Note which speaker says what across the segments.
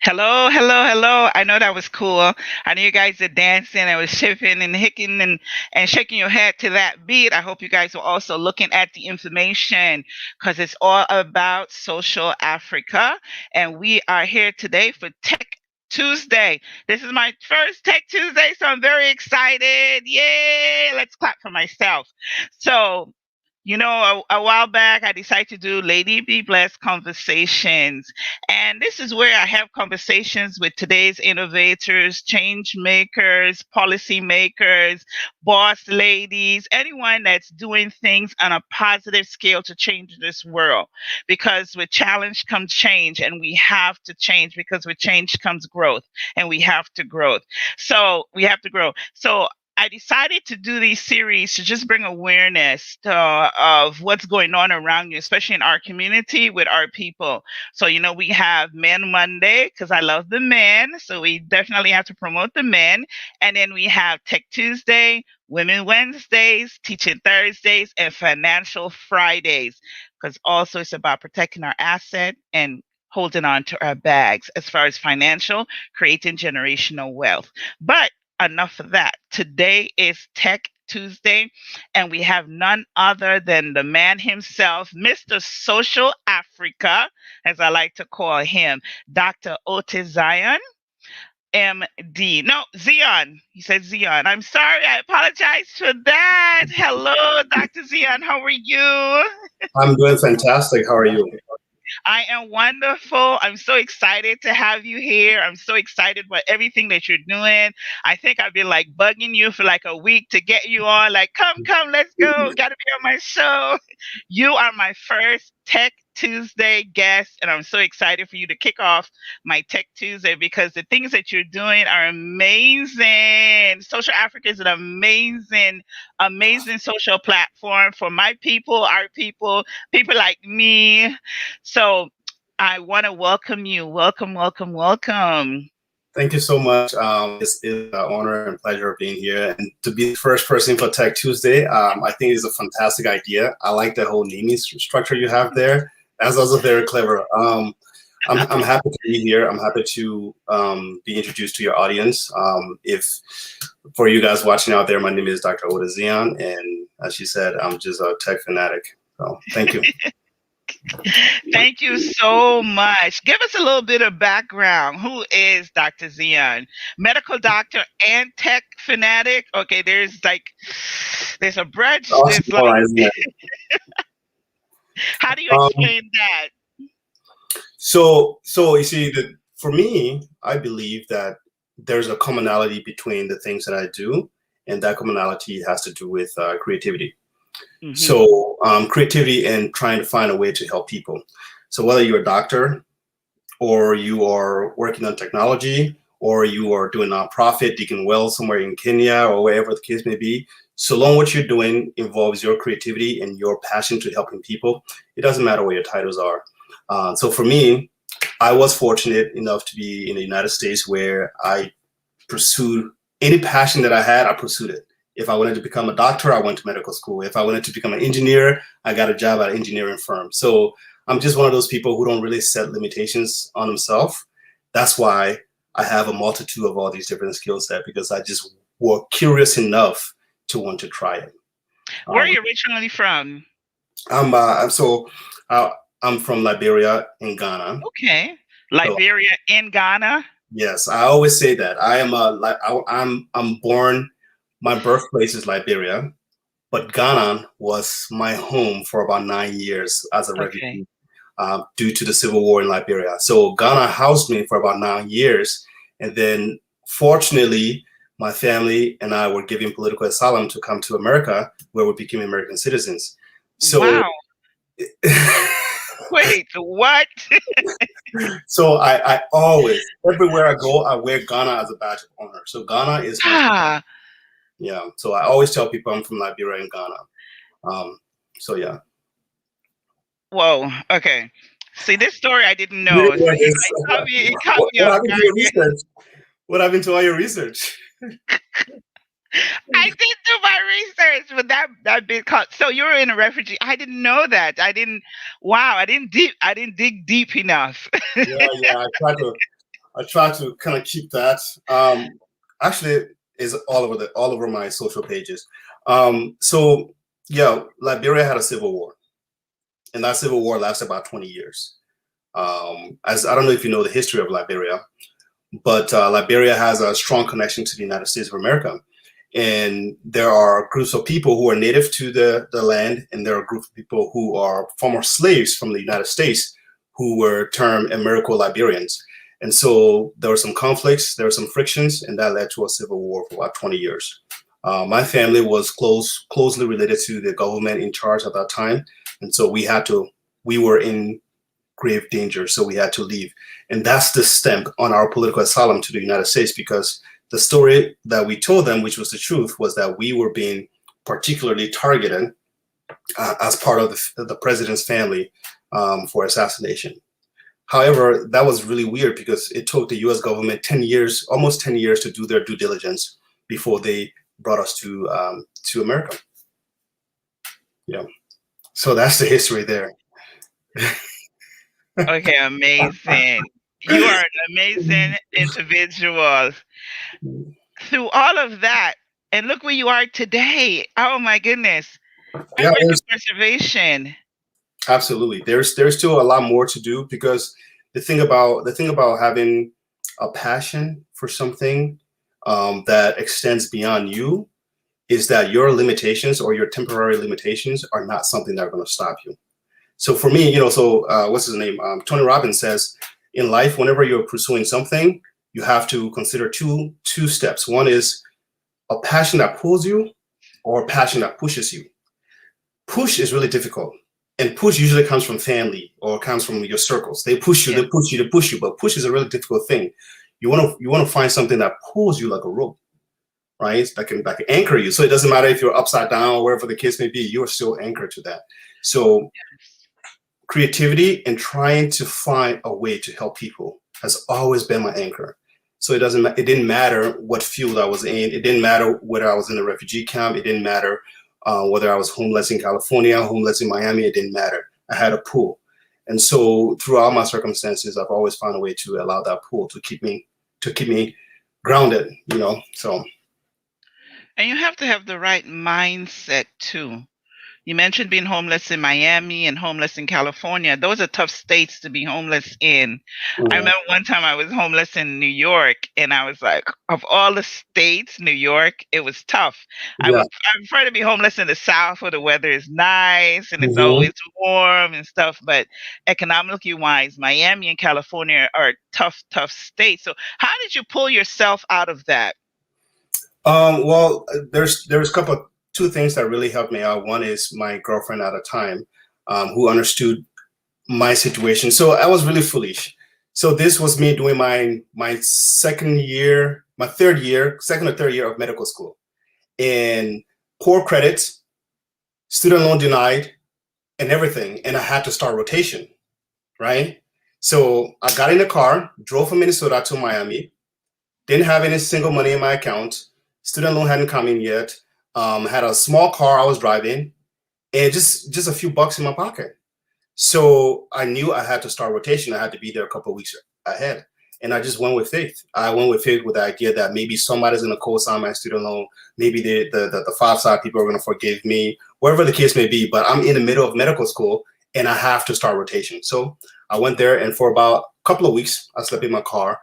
Speaker 1: Hello, hello, hello. I know that was cool. I know you guys are dancing and was shipping and hicking and shaking your head to that beat. I hope you guys are also looking at the information because it's all about social Africa. And we are here today for Tech Tuesday. This is my first Tech Tuesday, so I'm very excited. Yay! Let's clap for myself. So, a while back, I decided to do Lady Be Blessed conversations. And this is where I have conversations with today's innovators, change makers, policy makers, boss ladies, anyone that's doing things on a positive scale to change this world. Because with challenge comes change, and we have to change because with change comes growth, and we have to grow. So we have to grow. So I decided to do these series to just bring awareness of what's going on around you, especially in our community with our people. So, we have Men Monday because I love the men. So, we definitely have to promote the men. And then we have Tech Tuesday, Women Wednesdays, Teaching Thursdays, and Financial Fridays because also it's about protecting our asset and holding on to our bags as far as financial, creating generational wealth. But enough of that. Today is Tech Tuesday, and we have none other than the man himself, Mr. Social Africa, as I like to call him, Dr. Otis Zeon. MD. No, Zeon. He said Zeon. I'm sorry. I apologize for that. Hello, Dr. Zeon. How are you?
Speaker 2: I'm doing fantastic. How are you?
Speaker 1: I am wonderful. I'm so excited to have you here. I'm so excited about everything that you're doing. I think I've been like bugging you for like a week to get you on. Like, come, let's go. Got to be on my show. You are my first Tech Tuesday guest, and I'm so excited for you to kick off my Tech Tuesday because the things that you're doing are amazing. Social Africa is an amazing, amazing social platform for my people, our people like me. So I want to welcome you. Welcome, welcome, welcome.
Speaker 2: Thank you so much. It's an honor and pleasure of being here. And to be the first person for Tech Tuesday, I think is a fantastic idea. I like the whole naming structure you have there. That's also very clever. I'm happy to be here. I'm happy to be introduced to your audience. If for you guys watching out there, my name is Dr. Otis Zeon, and as she said, I'm just a tech fanatic. So thank you.
Speaker 1: Thank you so much. Give us a little bit of background. Who is Dr. Zeon? Medical doctor and tech fanatic. Okay, there's a bridge. There's like, how do you
Speaker 2: Um,
Speaker 1: explain that?
Speaker 2: so you see that for me, I believe that there's a commonality between the things that I do, and that commonality has to do with creativity.
Speaker 1: Hmm.
Speaker 2: So creativity and trying to find a way to help people. So whether you're a doctor or you are working on technology or you are doing a nonprofit, digging wells somewhere in Kenya or wherever the case may be, so long what you're doing involves your creativity and your passion to helping people, it doesn't matter what your titles are. So for me, I was fortunate enough to be in the United States where I pursued any passion that I had, I pursued it. If I wanted to become a doctor, I went to medical school. If I wanted to become an engineer, I got a job at an engineering firm. So I'm just one of those people who don't really set limitations on themselves. That's why I have a multitude of all these different skill sets because I just were curious enough to want to try it.
Speaker 1: Where are
Speaker 2: Um,
Speaker 1: you originally from?
Speaker 2: I'm uh, I'm from Liberia in Ghana.
Speaker 1: Okay.
Speaker 2: So
Speaker 1: Liberia in Ghana.
Speaker 2: yes, I always say that I am a like I'm born. My birthplace is Liberia, but Ghana was my home for about 9 years as a
Speaker 1: Okay.
Speaker 2: refugee due to the civil war in Liberia. So Ghana housed me for about 9 years, and then fortunately, my family and I were given political asylum to come to America, where we became American citizens. So.
Speaker 1: Wow. Wait, what?
Speaker 2: So I always, everywhere I go, I wear Ghana as a badge of honor. So Ghana is my,
Speaker 1: Ah,
Speaker 2: yeah. So I always tell people I'm from Liberia and Ghana. Um, so yeah.
Speaker 1: whoa. Okay. See, this story I didn't
Speaker 2: You
Speaker 1: know.
Speaker 2: didn't
Speaker 1: So,
Speaker 2: know this.
Speaker 1: it caught me
Speaker 2: What
Speaker 1: off
Speaker 2: happened to
Speaker 1: guard.
Speaker 2: your research? What happened to all your research?
Speaker 1: I did do my research, but that bit caught. So you're in a refugee. I didn't know that. I didn't. Wow. I didn't dig deep enough.
Speaker 2: Yeah, yeah. I try to kind of keep that. Actually, is all over my social pages. So yeah, Liberia had a civil war, and that civil war lasted about 20 years. As I don't know if you know the history of Liberia, but Liberia has a strong connection to the United States of America. And there are groups of people who are native to the land, and there are groups of people who are former slaves from the United States who were termed Americo-Liberians. And so there were some conflicts, there were some frictions, and that led to a civil war for about 20 years. My family was closely related to the government in charge at that time. And so we were in grave danger, so we had to leave. And that's the stamp on our political asylum to the United States, because the story that we told them, which was the truth, was that we were being particularly targeted as part of the president's family for assassination. However, that was really weird because it took the US government 10 years, almost 10 years to do their due diligence before they brought us to America. Yeah. So that's the history there.
Speaker 1: Okay, amazing. You are an amazing individual. Through all of that, and look where you are today. Oh my goodness.
Speaker 2: Yeah,
Speaker 1: Hard work and preservation.
Speaker 2: absolutely. There's still a lot more to do, because the thing about having a passion for something that extends beyond you is that your limitations or your temporary limitations are not something that are going to stop you. So for me, what's his name? Tony Robbins says, in life, whenever you're pursuing something, you have to consider two steps. One is a passion that pulls you, or a passion that pushes you. Push is really difficult, and push usually comes from family or comes from your circles. They push you,
Speaker 1: Yeah.
Speaker 2: they push you, they push you. But push is a really difficult thing. You want to find something that pulls you like a rope, right? That can anchor you. So it doesn't matter if you're upside down or wherever the case may be, you're still anchored to that. So creativity and trying to find a way to help people has always been my anchor. So it didn't matter what field I was in. It didn't matter whether I was in a refugee camp. It didn't matter whether I was homeless in California, homeless in Miami. It didn't matter. I had a pull. And so throughout my circumstances, I've always found a way to allow that pull to keep me grounded, so.
Speaker 1: And you have to have the right mindset too. You mentioned being homeless in Miami and homeless in California. Those are tough states to be homeless in. I
Speaker 2: Mhm.
Speaker 1: remember one time I was homeless in New York, and I was like, of all the states, New York, it was tough.
Speaker 2: Yeah.
Speaker 1: I prefer to be homeless in the South where the weather is nice and it's
Speaker 2: Mhm.
Speaker 1: always warm and stuff. But economically wise, Miami and California are tough, tough states. So how did you pull yourself out of that?
Speaker 2: Well, there's a couple two things that really helped me out. One is my girlfriend at the time, who understood my situation. So I was really foolish. So this was me doing my second year, my third year, second or third year of medical school, and poor credit, student loan denied, and everything, and I had to start rotation, right? So I got in the car, drove from Minnesota to Miami, didn't have any single money in my account. Student loan hadn't come in yet. Had a small car I was driving, and just a few bucks in my pocket. So I knew I had to start rotation. I had to be there a couple of weeks ahead, and I just went with faith. I went with faith with the idea that maybe somebody's going to co-sign my student loan. Maybe the 5 side people are going to forgive me, whatever the case may be. But I'm in the middle of medical school, and I have to start rotation. So I went there, and for about a couple of weeks, I slept in my car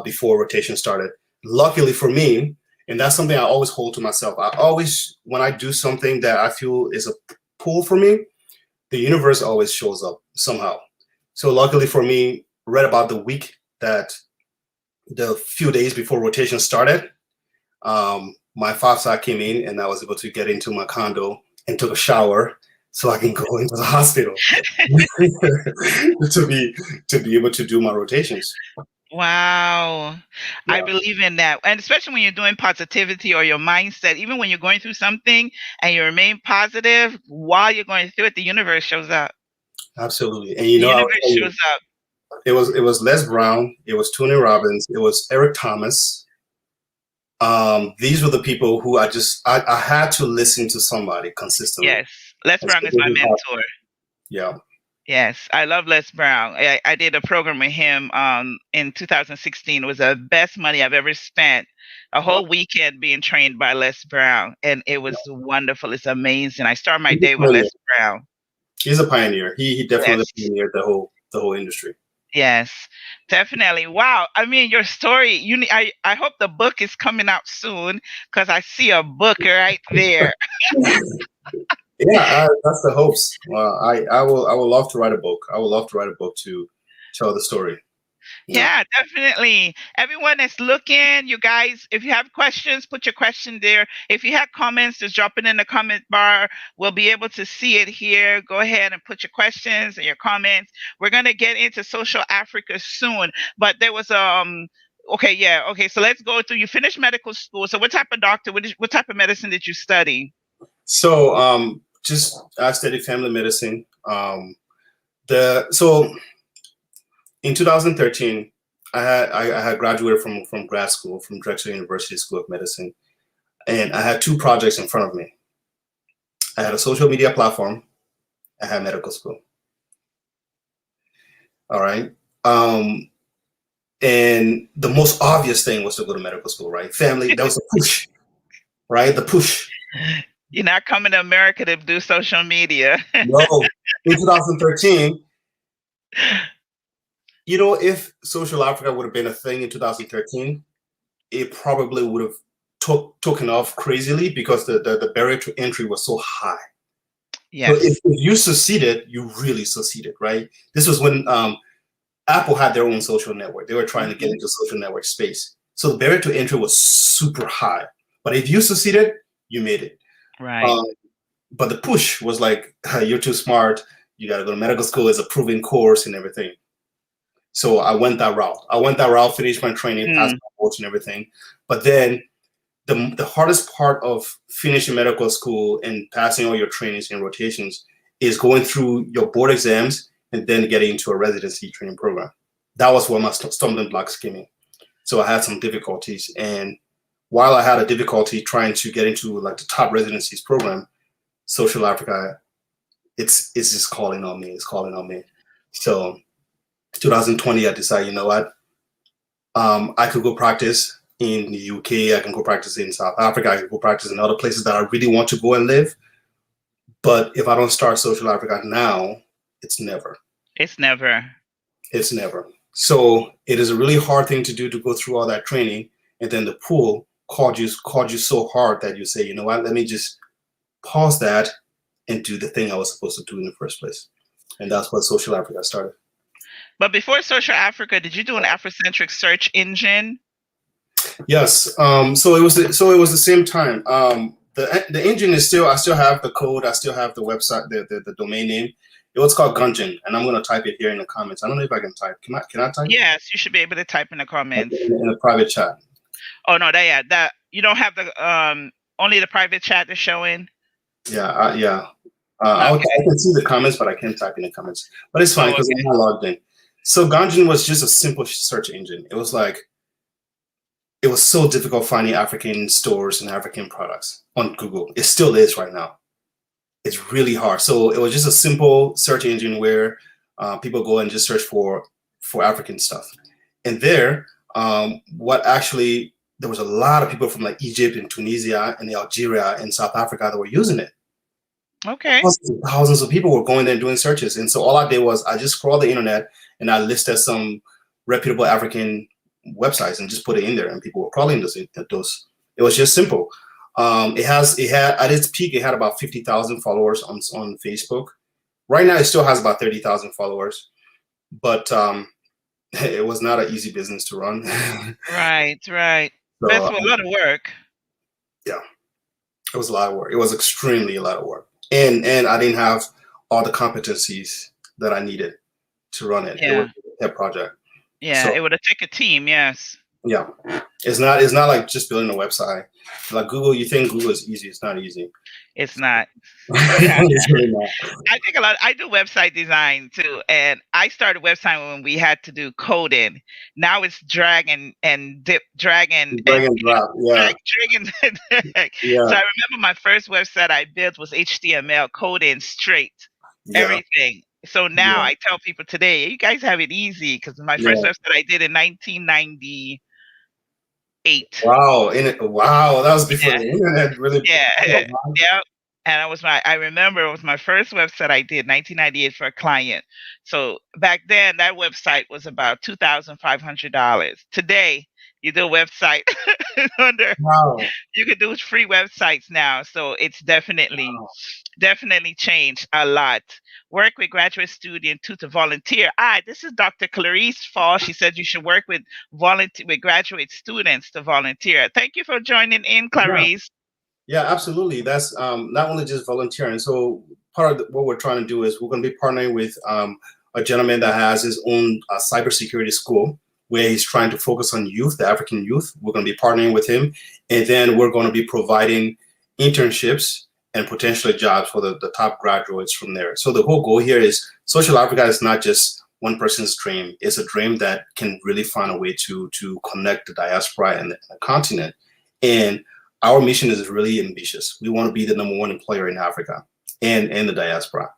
Speaker 2: before rotation started. Luckily for me, and that's something I always hold to myself. I always, when I do something that I feel is a pull for me, the universe always shows up somehow. So luckily for me, right about the week that the few days before rotation started, my FAFSA came in, and I was able to get into my condo and took a shower so I can go into the hospital to be able to do my rotations.
Speaker 1: Wow. I
Speaker 2: Yeah,
Speaker 1: believe in that. And especially when you're doing positivity or your mindset, even when you're going through something and you remain positive while you're going through it, the universe shows up.
Speaker 2: absolutely. And
Speaker 1: The
Speaker 2: I will
Speaker 1: universe
Speaker 2: tell you,
Speaker 1: shows up.
Speaker 2: it was Les Brown, it was Tony Robbins, it was Eric Thomas. These were the people who I had to listen to somebody consistently.
Speaker 1: Yes. Les
Speaker 2: As
Speaker 1: Brown is
Speaker 2: people
Speaker 1: my
Speaker 2: who have,
Speaker 1: mentor.
Speaker 2: yeah.
Speaker 1: Yes, I love Les Brown. I did a program with him in 2016. It was the best money I've ever spent. A
Speaker 2: Wow.
Speaker 1: whole weekend being trained by Les Brown, and it was wonderful. It's amazing. I start my
Speaker 2: He's a
Speaker 1: day with
Speaker 2: pioneer.
Speaker 1: Les Brown.
Speaker 2: He's a pioneer. He definitely
Speaker 1: Yes.
Speaker 2: pioneered the whole industry.
Speaker 1: Yes, definitely. Wow. I mean, your story, I hope the book is coming out soon because I see a book right there.
Speaker 2: Yeah, that's the hopes. I will love to write a book. I would love to write a book to tell the story. Yeah.
Speaker 1: Yeah, definitely. Everyone that's looking, you guys, if you have questions, put your question there. If you have comments, just drop it in the comment bar. We'll be able to see it here. Go ahead and put your questions and your comments. We're gonna get into social Africa soon. But there was okay, yeah, okay. So let's go through. You finished medical school. So what type of doctor? What type of medicine did you study?
Speaker 2: So just I studied family medicine. The so in 2013, I had graduated from grad school from Drexel University School of Medicine, and I had two projects in front of me. I had a social media platform. I had medical school. All right. Um, and the most obvious thing was to go to medical school, right? Family, that was the push, right? The push.
Speaker 1: You're not coming to America to do social media.
Speaker 2: No, in 2013, if Social Africa would have been a thing in 2013, it probably would have taken off crazily because the barrier to entry was so high. So if
Speaker 1: Yes.
Speaker 2: you succeeded, you really succeeded, right? This was when Apple had their own social network. They were trying to get
Speaker 1: Mhm.
Speaker 2: into social network space. So the barrier to entry was super high. But if you succeeded, you made it.
Speaker 1: Right.
Speaker 2: Um, but the push was like, you're too smart. You got to go to medical school. It's a proven course and everything. So I went that route. Finished my training, passed
Speaker 1: Mm.
Speaker 2: my boards and everything. But then the hardest part of finishing medical school and passing all your trainings and rotations is going through your board exams and then getting into a residency training program. That was where my stumbling blocks came in. So I had some difficulties. And while I had a difficulty trying to get into like the top residencies program, Social Africa, it's just calling on me. It's calling on me. So 2020, I decided, you know what? I could go practice in the UK. I can go practice in South Africa. I can go practice in other places that I really want to go and live. But if I don't start Social Africa now, it's never.
Speaker 1: It's never.
Speaker 2: It's never. So it is a really hard thing to do to go through all that training, and then the pool called you so hard that you say, you know what? Let me just pause that and do the thing I was supposed to do in the first place. And that's what Social Africa started.
Speaker 1: But before Social Africa, did you do an Afrocentric search engine?
Speaker 2: Yes. So it was the same time. The engine is still. I still have the code. I still have the website, the domain name. It was called Gonjon, and I'm gonna type it here in the comments. I don't know if I can type. Can I type
Speaker 1: Yes, you should be able to type in the comments.
Speaker 2: in a private chat?
Speaker 1: Oh no, that you don't have the only the private chat is showing.
Speaker 2: Yeah. Yeah. I
Speaker 1: Okay.
Speaker 2: can see the comments, but I can't type in the comments. But it's fine
Speaker 1: Oh,
Speaker 2: because
Speaker 1: okay.
Speaker 2: I'm not logged in. So Gonjon was just a simple search engine. It was so difficult finding African stores and African products on Google. It still is right now. It's really hard. So it was just a simple search engine where people go and just search for African stuff. And there, what actually there was a lot of people from like Egypt and Tunisia and Algeria and South Africa that were using it.
Speaker 1: Okay.
Speaker 2: Thousands of people were going there and doing searches. And so all I did was I just scrolled the internet and I listed some reputable African websites and just put it in there, and people were crawling those. It was just simple. It had at its peak, it had about 50,000 followers on Facebook. Right now, it still has about 30,000 followers, but it was not an easy business to run.
Speaker 1: Right, right. That's
Speaker 2: So
Speaker 1: a lot of work.
Speaker 2: yeah, it was a lot of work. It was extremely a lot of work, and I didn't have all the competencies that I needed to run it. It was
Speaker 1: Yeah.
Speaker 2: a pet project.
Speaker 1: Yeah.
Speaker 2: So
Speaker 1: It would have taken a team, yes.
Speaker 2: yeah, it's not like just building a website. Like Google, you think Google is easy. It's not easy.
Speaker 1: It's not. Yeah.
Speaker 2: It's really not.
Speaker 1: I think a lot. I do website design too, and I started website when we had to do coding. Now it's drag and dip, drag
Speaker 2: Drag and drop. Yeah,
Speaker 1: drag and drag.
Speaker 2: yeah,
Speaker 1: So I remember my first website I built was HTML coding straight
Speaker 2: yeah.
Speaker 1: everything. So now
Speaker 2: Yeah.
Speaker 1: I tell people today, you guys have it easy because my first
Speaker 2: Yeah.
Speaker 1: website I did in 1998.
Speaker 2: Wow. Wow. That was before the internet really blew
Speaker 1: Yeah,
Speaker 2: up, man.
Speaker 1: yeah. And I remember it was my first website I did, 1998 for a client. So back then that website was about $2,500. Today, you do a website under
Speaker 2: Wow.
Speaker 1: you can do free websites now. So it's
Speaker 2: Wow.
Speaker 1: definitely changed a lot. Work with graduate student to volunteer. This is Dr. Clarice Fall. She said you should work with graduate students to volunteer. Thank you for joining in,
Speaker 2: Yeah.
Speaker 1: Clarice.
Speaker 2: Yeah, absolutely. That's not only just volunteering. So part of what we're trying to do is we're going to be partnering with a gentleman that has his own cybersecurity school where he's trying to focus on youth, the African youth. We're going to be partnering with him, and then we're going to be providing internships and potentially jobs for the top graduates from there. So the whole goal here is Social Africa is not just one person's dream. It's a dream that can really find a way to connect the diaspora and the continent. And our mission is really ambitious. We want to be the number one employer in Africa and the diaspora.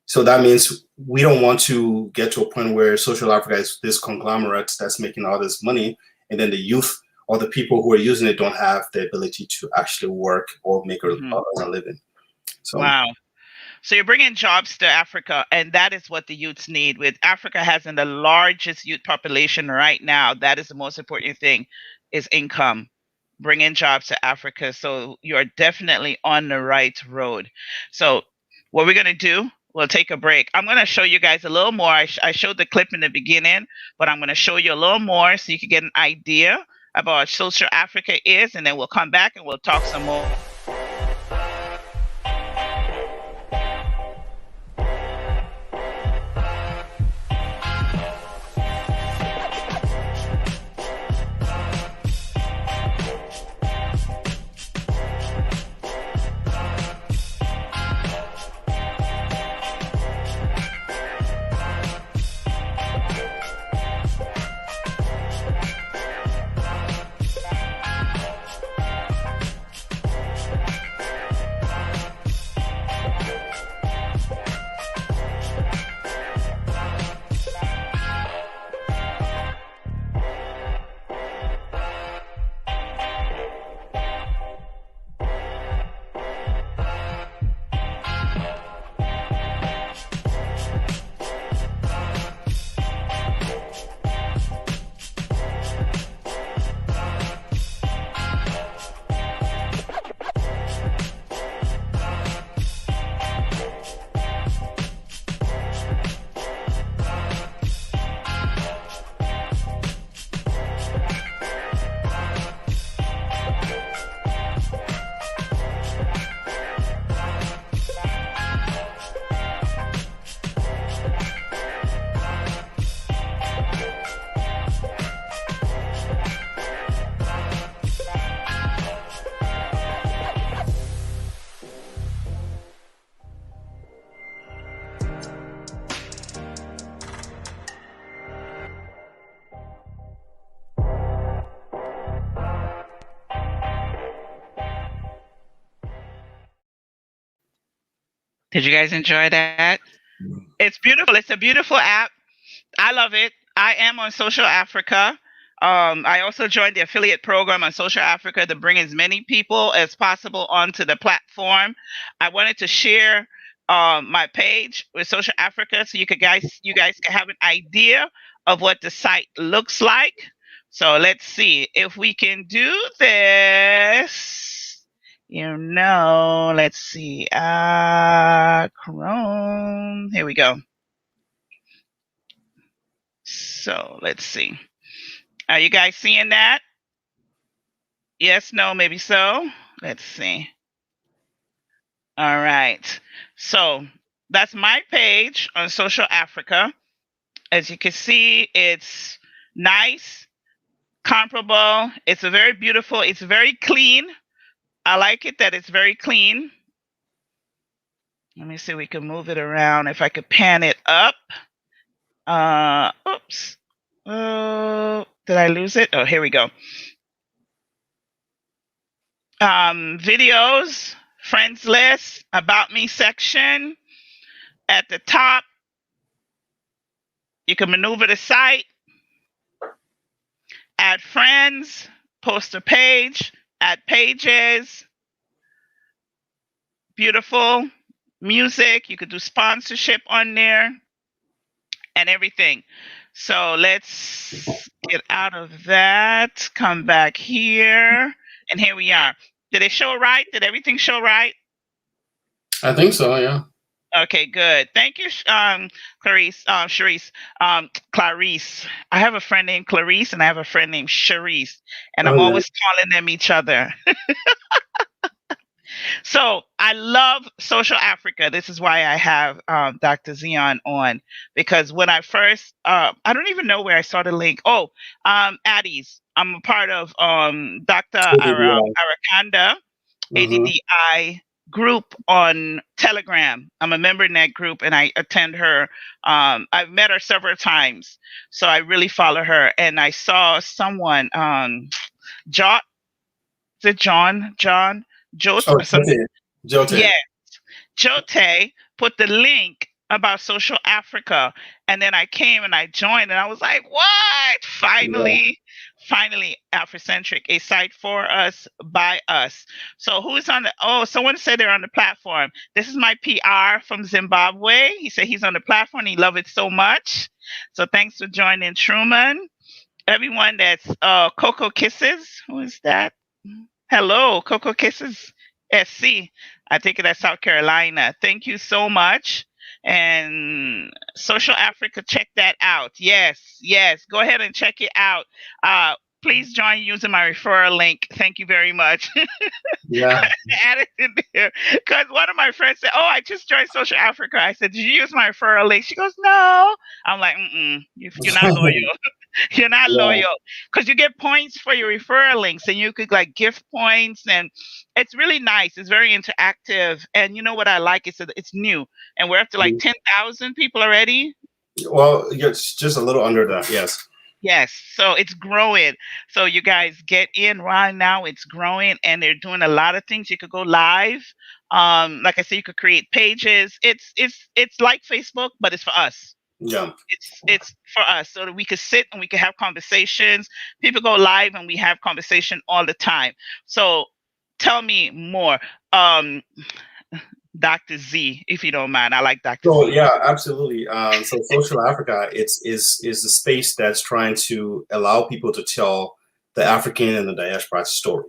Speaker 2: So that means we don't want to get to a point where Social Africa is this conglomerate that's making all this money, and then the youth or the people who are using it don't have the ability to actually work or make
Speaker 1: Hmm.
Speaker 2: a living. So
Speaker 1: Wow. So you're bringing jobs to Africa, and that is what the youths need. With Africa having the largest youth population right now, that is the most important thing, is income. Bringing jobs to Africa. So you're definitely on the right road. So what we're gonna do, we'll take a break. I'm gonna show you guys a little more. I showed the clip in the beginning, but I'm gonna show you a little more so you can get an idea about what Social Africa is, and then we'll come back and we'll talk some more. Did you guys enjoy that? It's beautiful. It's a beautiful app. I love it. I am on Social Africa. I also joined the affiliate program on Social Africa to bring as many people as possible onto the platform. I wanted to share my page with Social Africa so you guys can have an idea of what the site looks like. So let's see if we can do this. Let's see. Chrome. Here we go. So let's see. Are you guys seeing that? Yes, no, maybe so. Let's see. All right. So that's my page on Social Africa. As you can see, it's nice, comparable. It's a very beautiful, it's very clean. I like it that it's very clean. Let me see, we can move it around. If I could pan it up. Oops. Oh, did I lose it? Oh, here we go. Videos, friends list, about me section. At the top, You can maneuver the site, add friends, post a page, add pages, beautiful music. You could do sponsorship on there and everything. So let's get out of that, come back here, and here we are. Did it show right? Did everything show right?
Speaker 2: I think so. Yeah.
Speaker 1: Okay, good. Thank you, Clarice, Charisse, Clarice. I have a friend named Clarice and I have a friend named Charisse, and
Speaker 2: Oh
Speaker 1: I'm
Speaker 2: yeah.
Speaker 1: always calling them each other. So I love Social Africa. This is why I have Dr. Zeon on, because when I first, I don't even know where I saw the link. Oh, Addie's. I'm a part of Dr. Arakanda
Speaker 2: Mm-hmm.
Speaker 1: ADDI group on Telegram. I'm a member in that group and I attend her. I've met her several times, so I really follow her. And I saw someone, John, is it John, Jote
Speaker 2: Oh,
Speaker 1: or something?
Speaker 2: Jote. Jote.
Speaker 1: Yeah, Jote put the link about Social Africa, and then I came and I joined, and I was like, "What?
Speaker 2: Yeah.
Speaker 1: Finally, Africentric, a site for us by us." So who's on the? Oh, someone said they're on the platform. This is my PR from Zimbabwe. He said he's on the platform. He loved it so much. So thanks for joining, Truman. Everyone that's Coco Kisses. Who is that? Hello, Coco Kisses SC. I think that's South Carolina. Thank you so much. And Social Africa, check that out. Yes, yes. Go ahead and check it out. Uh, please join using my referral link. Thank you very much.
Speaker 2: Yeah.
Speaker 1: Add it in there. Because one of my friends said, "Oh, I just joined Social Africa." I said, "Did you use my referral link?" She goes, "No." I'm like, you're not loyal. You're not
Speaker 2: Yeah.
Speaker 1: loyal because you get points for your referral links and you could like gift points and it's really nice. It's very interactive. And you know what I like is that it's new and we're up to like 10,000 people already.
Speaker 2: Well, it's just a little under that. Yes.
Speaker 1: Yes, so it's growing. So you guys get in right now. It's growing, and they're doing a lot of things. You could go live. Like I said, you could create pages. It's like Facebook, but it's for us.
Speaker 2: Yeah.
Speaker 1: It's for us, so that we could sit and we could have conversations. People go live, and we have conversation all the time. So tell me more, Dr. Z, if you don't mind. I like Dr.
Speaker 2: So
Speaker 1: Z.
Speaker 2: yeah, absolutely. So Social Africa, is a space that's trying to allow people to tell the African and the diaspora story.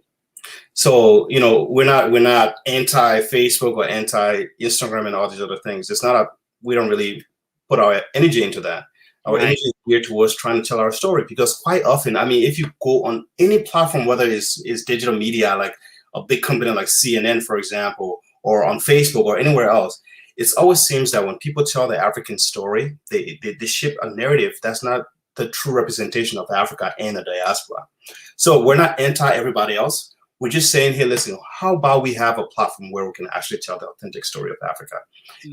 Speaker 2: So we're not anti Facebook or anti Instagram and all these other things. It's not a we don't really put our energy into that. Our energy
Speaker 1: Right,
Speaker 2: is geared towards trying to tell our story because quite often, I mean, if you go on any platform, whether it's digital media like a big company like CNN, for example, or on Facebook or anywhere else, it always seems that when people tell the African story, they ship a narrative that's not the true representation of Africa and the diaspora. So we're not anti everybody else. We're just saying, hey, listen, how about we have a platform where we can actually tell the authentic story of Africa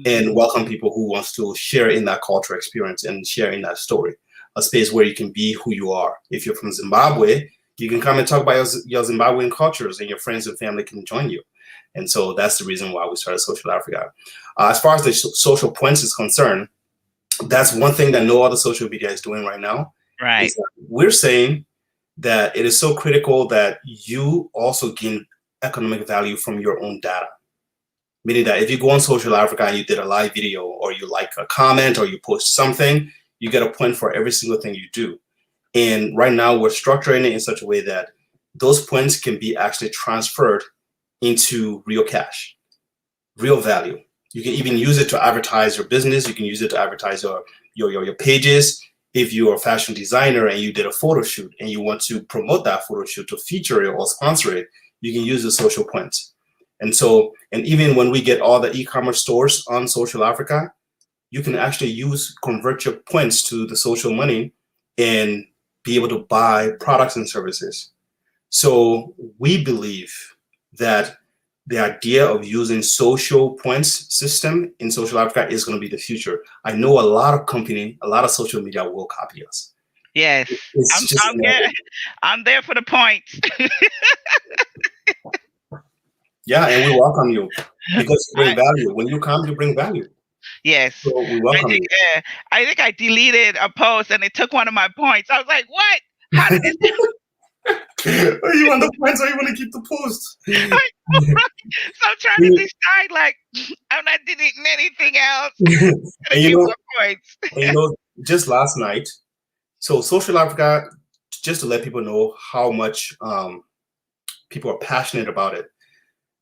Speaker 2: and
Speaker 1: hmm,
Speaker 2: welcome people who wants to share in that cultural experience and share in that story, a space where you can be who you are. If you're from Zimbabwe, you can come and talk about your Zimbabwean cultures and your friends and family can join you. And so that's the reason why we started Social Africa. As far as the social points is concerned, that's one thing that no other social media is doing right now.
Speaker 1: right.
Speaker 2: Is that we're saying that it is so critical that you also gain economic value from your own data. Meaning that if you go on Social Africa and you did a live video or you like a comment or you post something, you get a point for every single thing you do. And right now we're structuring it in such a way that those points can be actually transferred into real cash, real value. You can even use it to advertise your business. You can use it to advertise your pages. If you're a fashion designer and you did a photo shoot and you want to promote that photo shoot to feature it or sponsor it, you can use the social points. And so, and even when we get all the e-commerce stores on Social Africa, you can actually convert your points to the social money and be able to buy products and services. So we believe that the idea of using social points system in Social Africa is going to be the future. I know a lot of company, a lot of social media will copy us.
Speaker 1: Yes,
Speaker 2: It's
Speaker 1: I'm
Speaker 2: just
Speaker 1: I'm get, I'm there for the points.
Speaker 2: yeah, and we welcome you because you bring
Speaker 1: I,
Speaker 2: value. When you come, you bring value.
Speaker 1: Yes.
Speaker 2: So we
Speaker 1: I
Speaker 2: welcome
Speaker 1: think
Speaker 2: you.
Speaker 1: uh, I think I deleted a post and it took one of my points. I was like, "What? How did it?"
Speaker 2: Oh, you want the points or you want to keep the post?
Speaker 1: So I'm trying to
Speaker 2: and
Speaker 1: decide. Like, I'm not deleting anything else. Gonna
Speaker 2: you
Speaker 1: keep
Speaker 2: know,
Speaker 1: my points.
Speaker 2: and you know, just last night, so Social Africa, just to let people know how much people are passionate about it.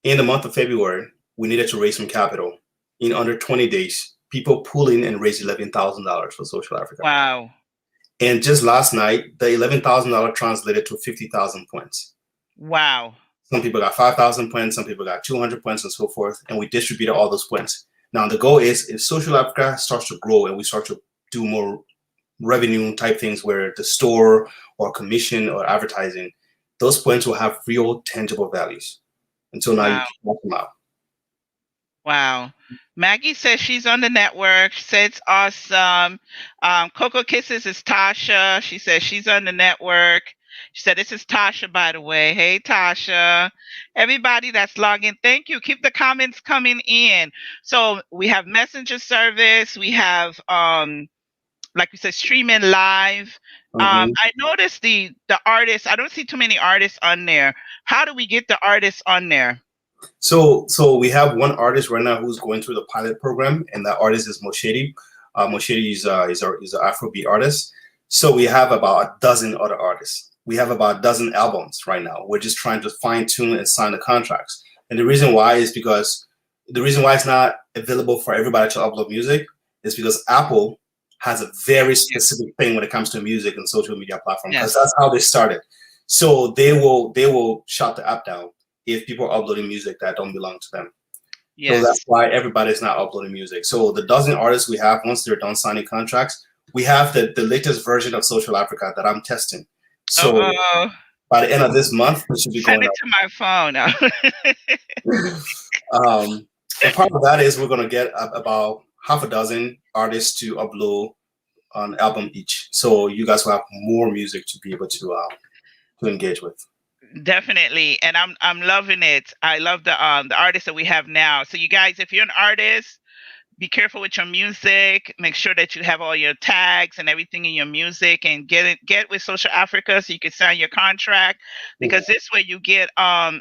Speaker 2: In the month of February, we needed to raise some capital. In under 20 days, people pull in and raise $11,000 for Social Africa.
Speaker 1: Wow.
Speaker 2: And just last night, the $11,000 translated to 50,000 points.
Speaker 1: Wow.
Speaker 2: Some people got 5,000 points, some people got 200 points, and so forth. And we distributed all those points. Now, the goal is if Social Africa starts to grow and we start to do more revenue type things where the store or commission or advertising, those points will have real tangible values. Until now, you
Speaker 1: Wow.
Speaker 2: can walk them out.
Speaker 1: Wow. Maggie says she's on the network. She said it's awesome. Coco Kisses is Tasha. She says she's on the network. She said, "This is Tasha, by the way. Hey, Tasha." Everybody that's logging, thank you. Keep the comments coming in. So we have messenger service. We have, like we said, streaming live.
Speaker 2: Mhm.
Speaker 1: I noticed the artists. I don't see too many artists on there. How do we get the artists on there?
Speaker 2: So we have one artist right now who's going through the pilot program, and that artist is Moshedi. Moshedi is an Afrobeat artist. So we have about a dozen other artists. We have about a dozen albums right now. We're just trying to fine tune and sign the contracts. And the reason why is because the reason why it's not available for everybody to upload music is because Apple has a very specific thing when it comes to music and social media platform because
Speaker 1: Yes.
Speaker 2: that's how they started. So they will shut the app down if people are uploading music that don't belong to them. So that's
Speaker 1: Yes.
Speaker 2: why everybody's not uploading music. So the dozen artists we have, once they're done signing contracts, we have the latest version of Social Africa that I'm testing. So
Speaker 1: Oh,
Speaker 2: by the end of this month, it should be
Speaker 1: send
Speaker 2: going
Speaker 1: it
Speaker 2: up.
Speaker 1: to my phone.
Speaker 2: And part of that is we're going to get about half a dozen artists to upload an album each. So you guys will have more music to be able to engage with.
Speaker 1: Definitely, and I'm loving it. I love the artists that we have now. So you guys, if you're an artist, be careful with your music. Make sure that you have all your tags and everything in your music, and get with Social Africa so you can sign your contract. Because this way you get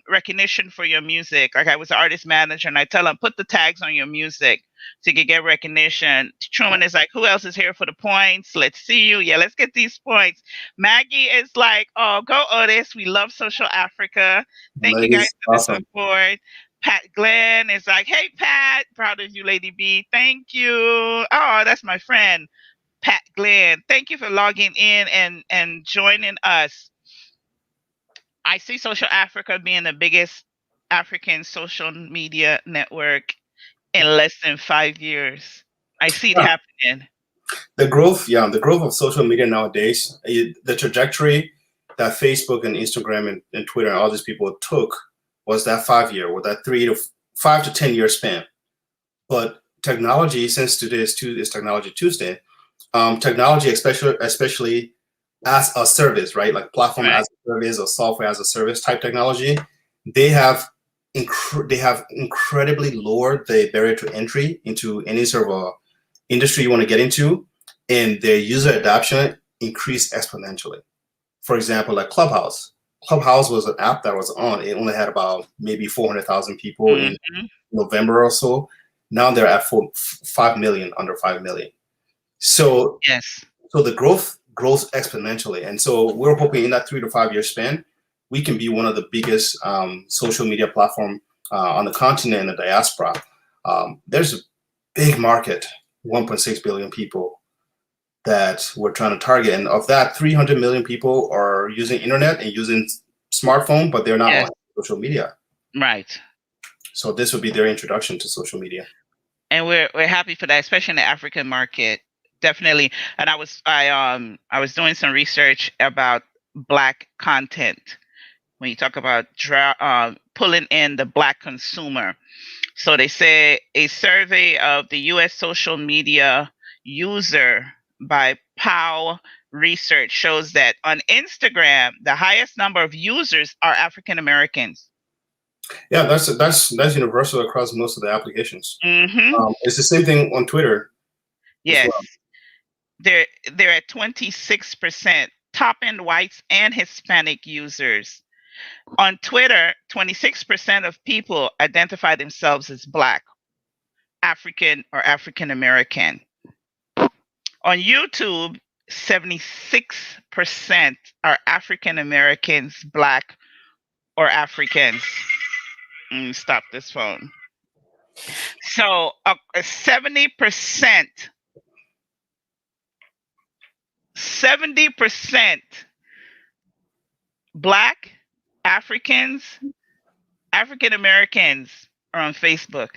Speaker 1: recognition for your music. Like I was an artist manager, and I tell them put the tags on your music so you can get recognition. Truman is like, who else is here for the points? Let's see you. Yeah, let's get these points. Maggie is like, oh, go Otis. We love Social Africa. Thank you
Speaker 2: That
Speaker 1: guys
Speaker 2: is
Speaker 1: for the
Speaker 2: awesome.
Speaker 1: support. Pat Glenn is like, hey, Pat, proud of you, Lady B. Thank you. Oh, that's my friend, Pat Glenn. Thank you for logging in and joining us. I see Social Africa being the biggest African social media network in less than 5 years. I see it
Speaker 2: Yeah,
Speaker 1: happening.
Speaker 2: the growth of social media nowadays, the trajectory that Facebook and Instagram and Twitter and all these people took was that 5 year or that 5 to 10 year span. But technology, since today is Technology Tuesday, technology, especially as a service, right? Like platform
Speaker 1: Right.
Speaker 2: as a service or software as a service type technology, they have they have incredibly lowered the barrier to entry into any sort of a industry you want to get into, and their user adoption increased exponentially. For example, like Clubhouse. Clubhouse was an app that was on. It only had about maybe 400,000 people in
Speaker 1: Hmm.
Speaker 2: November or so. Now they're at 5 million, under 5 million. So
Speaker 1: Yes.
Speaker 2: so the growth grows exponentially. And so we're hoping in that 3 to 5 year span, we can be one of the biggest social media platform on the continent and the diaspora. There's a big market, 1.6 billion people that we're trying to target. And of that, 300 million people are using internet and using smartphone, but they're not
Speaker 1: Yes.
Speaker 2: on social media.
Speaker 1: Right.
Speaker 2: So this would be their introduction to social media.
Speaker 1: And we're happy for that, especially in the African market. Definitely. And I was doing some research about black content when you talk about pulling in the black consumer. So they say a survey of the U.S. social media user by Pow Research shows that on Instagram, the highest number of users are African Americans.
Speaker 2: Yeah, that's universal across most of the applications.
Speaker 1: Mm-hmm.
Speaker 2: It's the same thing on Twitter as
Speaker 1: Yes.
Speaker 2: well.
Speaker 1: They're at 26% top end whites and Hispanic users. On Twitter, 26% of people identify themselves as Black, African, or African American. On YouTube, 76% are African Americans, Black, or Africans. Stop this phone. So 70%, 70% Black, Africans, African Americans are on Facebook.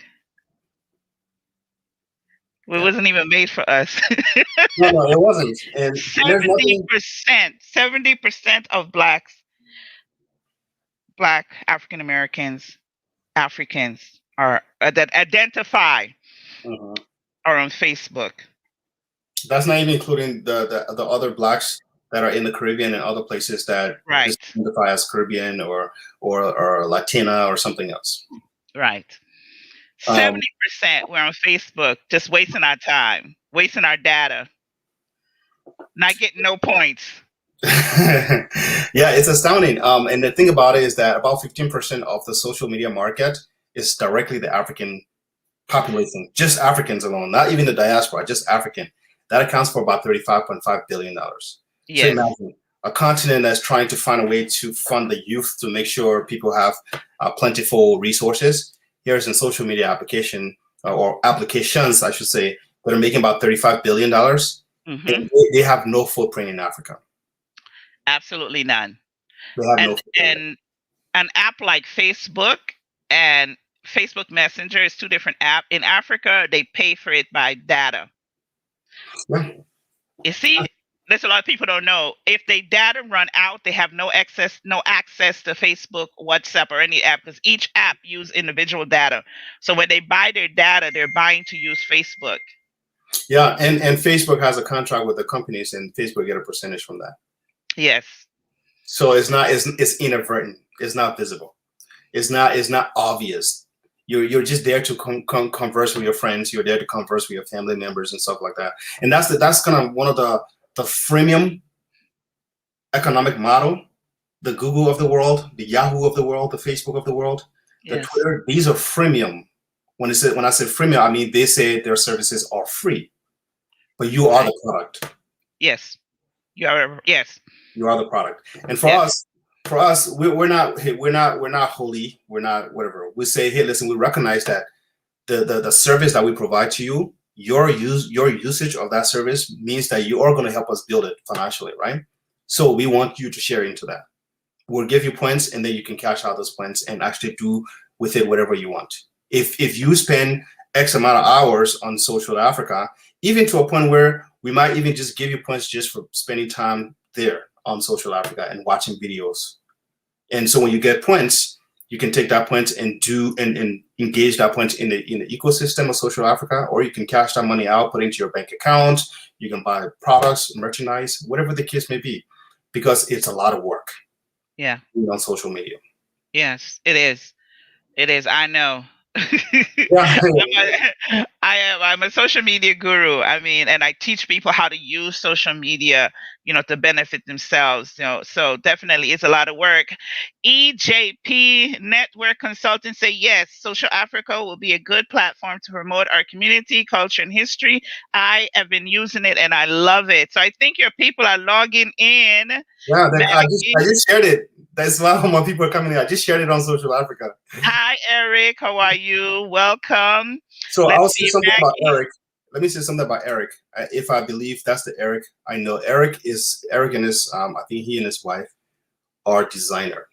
Speaker 1: It
Speaker 2: Yeah.
Speaker 1: wasn't even made for us.
Speaker 2: No, it wasn't. And there's nothing.
Speaker 1: 70% of Black African Americans, Africans are that identify
Speaker 2: Mhm.
Speaker 1: are on Facebook.
Speaker 2: That's not even including the other blacks that are in the Caribbean and other places that
Speaker 1: Right.
Speaker 2: just identify as Caribbean or Latina or something else.
Speaker 1: Right.
Speaker 2: Um,
Speaker 1: 70% we're on Facebook, just wasting our time, wasting our data, not getting no points.
Speaker 2: yeah, it's astounding. And the thing about it is that about 15% of the social media market is directly the African population, just Africans alone, not even the diaspora, just African. That accounts for about $35.5 billion. So
Speaker 1: Yes.
Speaker 2: imagine a continent that's trying to find a way to fund the youth to make sure people have plentiful resources. Here's a social media application or applications, I should say, that are making about $35 billion.
Speaker 1: Mm-hmm.
Speaker 2: And they have no footprint in Africa.
Speaker 1: Absolutely none.
Speaker 2: They have no
Speaker 1: And
Speaker 2: footprint.
Speaker 1: and an app like Facebook and Facebook Messenger is two different apps. In Africa, they pay for it by data.
Speaker 2: Yeah.
Speaker 1: You see, there's a lot of people don't know. If their data run out, they have no access to Facebook, WhatsApp, or any app because each app use individual data. So when they buy their data, they're buying to use Facebook.
Speaker 2: Yeah, and Facebook has a contract with the companies, and Facebook get a percentage from that.
Speaker 1: Yes.
Speaker 2: So it's inadvertent. It's not visible. It's not obvious. You're just there to converse with your friends. You're there to converse with your family members and stuff like that. And that's kind of one of the freemium economic model. The Google of the world, the Yahoo of the world, the Facebook of the world, the
Speaker 1: Yes.
Speaker 2: Twitter. These are freemium. When I say freemium, I mean they say their services are free, but you are the product.
Speaker 1: Yes. You are. Yes.
Speaker 2: You are the product. And for
Speaker 1: Yes.
Speaker 2: us, we're not holy. We're not whatever. We say, hey, listen, we recognize that the service that we provide to you, your usage of that service means that you are going to help us build it financially, right? So we want you to share into that. We'll give you points, and then you can cash out those points and actually do with it whatever you want. If you spend X amount of hours on social Africa, even to a point where we might even just give you points just for spending time there on social Africa and watching videos. And so when you get points, you can take that point and engage that point in the ecosystem of social Africa, or you can cash that money out, put it into your bank account. You can buy products, merchandise, whatever the case may be, because it's a lot of work.
Speaker 1: Yeah.
Speaker 2: On social media.
Speaker 1: Yes, it is. It is. I know.
Speaker 2: Yeah.
Speaker 1: I'm a social media guru. I mean, and I teach people how to use social media, to benefit themselves. So definitely it's a lot of work. EJP Network Consultants say yes, Social Africa will be a good platform to promote our community, culture, and history. I have been using it and I love it. So I think your people are logging in.
Speaker 2: Yeah, I just shared it. That's why my people are coming in. I just shared it on Social Africa.
Speaker 1: Hi, Eric. How are you? Welcome.
Speaker 2: So I'll say something about Eric. Let me say something about Eric. If I believe that's the Eric I know. Eric and his, I think he and his wife are designer.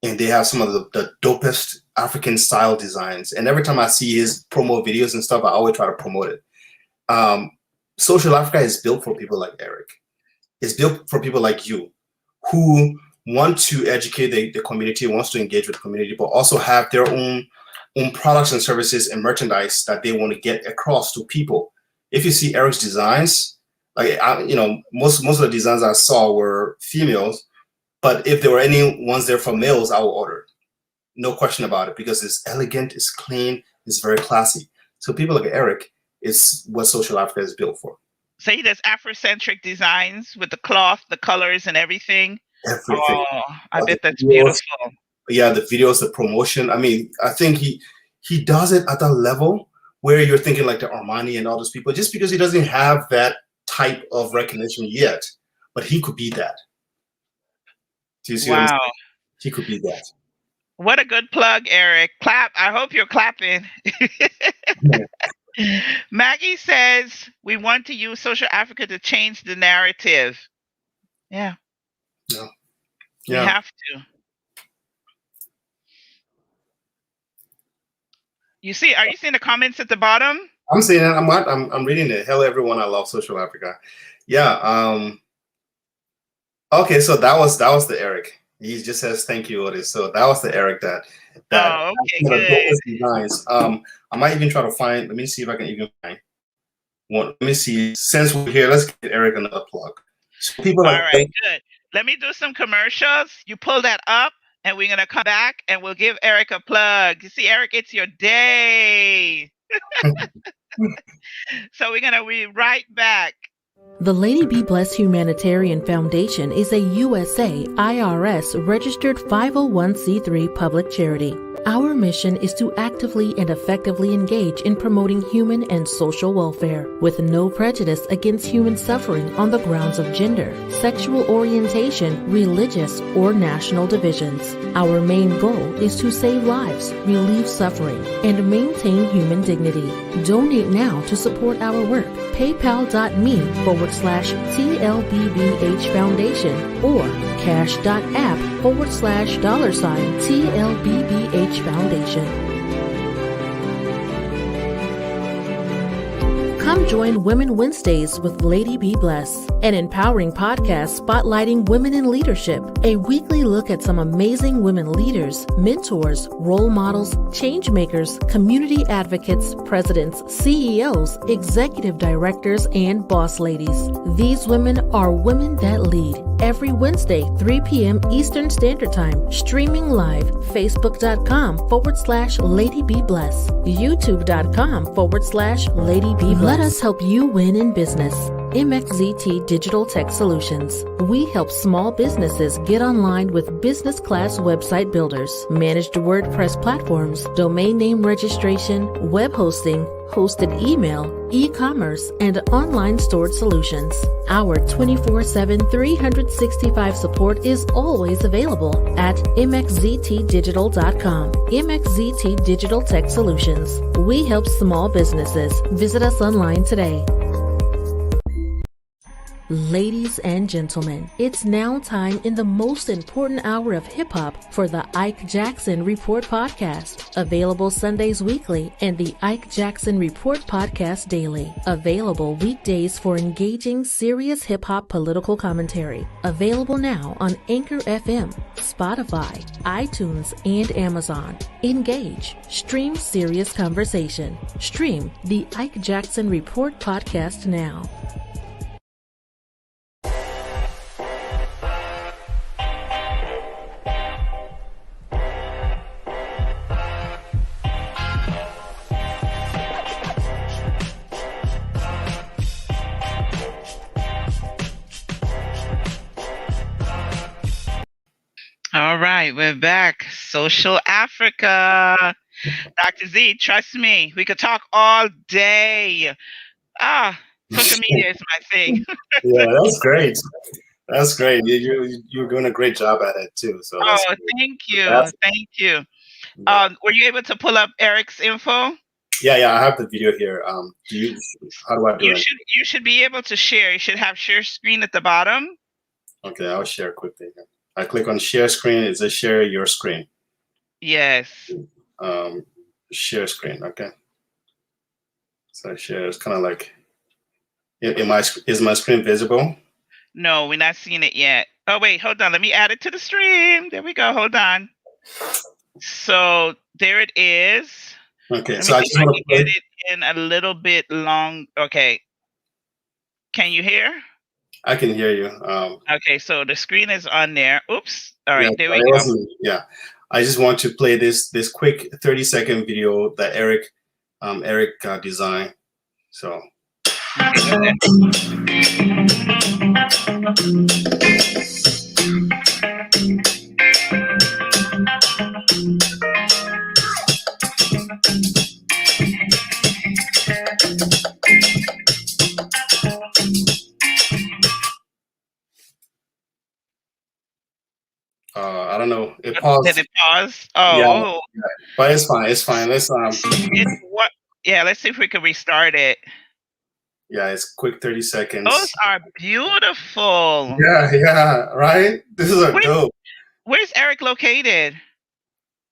Speaker 2: And they have some of the dopest African style designs. And every time I see his promo videos and stuff, I always try to promote it. Social Africa is built for people like Eric. It's built for people like you who want to educate the community, wants to engage with the community, but also have their own products and services and merchandise that they want to get across to people. If you see Eric's designs, like most of the designs I saw were females, but if there were any ones there for males, I will order. no question about it, because it's elegant, it's clean, it's very classy. So people like Eric is what Social Africa is built for.
Speaker 1: So he does Afrocentric designs with the cloth, the colors, and everything.
Speaker 2: Everything.
Speaker 1: Oh, I
Speaker 2: The
Speaker 1: bet that's
Speaker 2: videos,
Speaker 1: beautiful.
Speaker 2: yeah, the videos, the promotion. I mean, I think he does it at that level where you're thinking like the Armani and all those people, just because he doesn't have that type of recognition yet, but he could be that. Do you see what I'm
Speaker 1: Wow.
Speaker 2: saying? He could be that.
Speaker 1: What a good plug, Eric. Clap. I hope you're clapping. Maggie says we want to use Social Africa to change the narrative. Yeah.
Speaker 2: Yeah.
Speaker 1: We
Speaker 2: Yeah.
Speaker 1: have to. You see, are you seeing the comments at the bottom?
Speaker 2: I'm seeing it. I'm reading it. Hello, everyone. I love Social Africa. Yeah. Okay, so that was the Eric. He just says thank you, Otis. So that was the Eric that
Speaker 1: Oh, okay,
Speaker 2: one of
Speaker 1: good.
Speaker 2: those designs. I might even try to find. Let me see if I can even find one. Let me see. Since we're here, let's give Eric another plug. So people
Speaker 1: All
Speaker 2: like
Speaker 1: right, good. Let me do some commercials. You pull that up, and we're gonna come back, and we'll give Eric a plug. You see, Eric, it's your day. So we're gonna be right back.
Speaker 3: The Lady Be Blessed Humanitarian Foundation is a USA IRS registered 501c3 public charity. Our mission is to actively and effectively engage in promoting human and social welfare, with no prejudice against human suffering on the grounds of gender, sexual orientation, religious, or national divisions. Our main goal is to save lives, relieve suffering, and maintain human dignity. Donate now to support our work. PayPal.me/TLBBH Foundation or cash.app/$TLBBH Foundation. Come join Women Wednesdays with Lady Be Blessed, an empowering podcast spotlighting women in leadership. A weekly look at some amazing women leaders, mentors, role models, change makers, community advocates, presidents, CEOs, executive directors, and boss ladies. These women are women that lead. Every Wednesday, 3 p.m. Eastern Standard Time, streaming live, facebook.com/Lady Be Blessed, youtube.com/Lady Be Blessed. Let us help you win in business. MXZT Digital Tech Solutions. We help small businesses get online with business class website builders, managed WordPress platforms, domain name registration, web hosting, hosted email, e-commerce, and online stored solutions. Our 24/7, 365 support is always available at mxztdigital.com. MXZT Digital Tech Solutions. We help small businesses. Visit us online today. Ladies and gentlemen, it's now time in the most important hour of hip-hop for the Ike Jackson Report podcast. Available Sundays weekly and the Ike Jackson Report podcast daily. Available weekdays for engaging, serious hip-hop political commentary. Available now on Anchor FM, Spotify, iTunes, and Amazon. Engage. Stream serious conversation. Stream the Ike Jackson Report podcast now.
Speaker 1: All right, we're back. Social Africa. Dr. Z, trust me, we could talk all day. Social media is my thing.
Speaker 2: Yeah, that's great. That's great. You're doing a great job at it too. So that's
Speaker 1: Oh,
Speaker 2: great.
Speaker 1: thank you.
Speaker 2: That's,
Speaker 1: Thank you.
Speaker 2: yeah.
Speaker 1: Were you able to pull up Eric's info?
Speaker 2: Yeah, I have the video here. How do I do
Speaker 1: You
Speaker 2: it?
Speaker 1: should be able to share. You should have share screen at the bottom.
Speaker 2: Okay, I'll share quickly. I click on share screen. Is it share your screen?
Speaker 1: Yes.
Speaker 2: Share screen. Okay. So share is kind of like, is my screen visible?
Speaker 1: No, we're not seeing it yet. Oh, wait, hold on. Let me add it to the stream. There we go. Hold on. So there it is.
Speaker 2: Okay, so I just want to
Speaker 1: get it in a little bit long. Okay. Can you hear?
Speaker 2: I can hear you.
Speaker 1: Okay, so the screen is on there. Oops. All right,
Speaker 2: yeah,
Speaker 1: there we go.
Speaker 2: Yeah. I just want to play this quick 30-second video that Eric designed. So. I don't know. It paused.
Speaker 1: Did it pause? Oh,
Speaker 2: yeah, but it's fine. It's fine. Let's
Speaker 1: It's what? Yeah, let's see if we can restart it.
Speaker 2: Yeah, it's quick 30 seconds.
Speaker 1: Those are beautiful.
Speaker 2: Yeah, right. This is dope.
Speaker 1: Where's Eric located?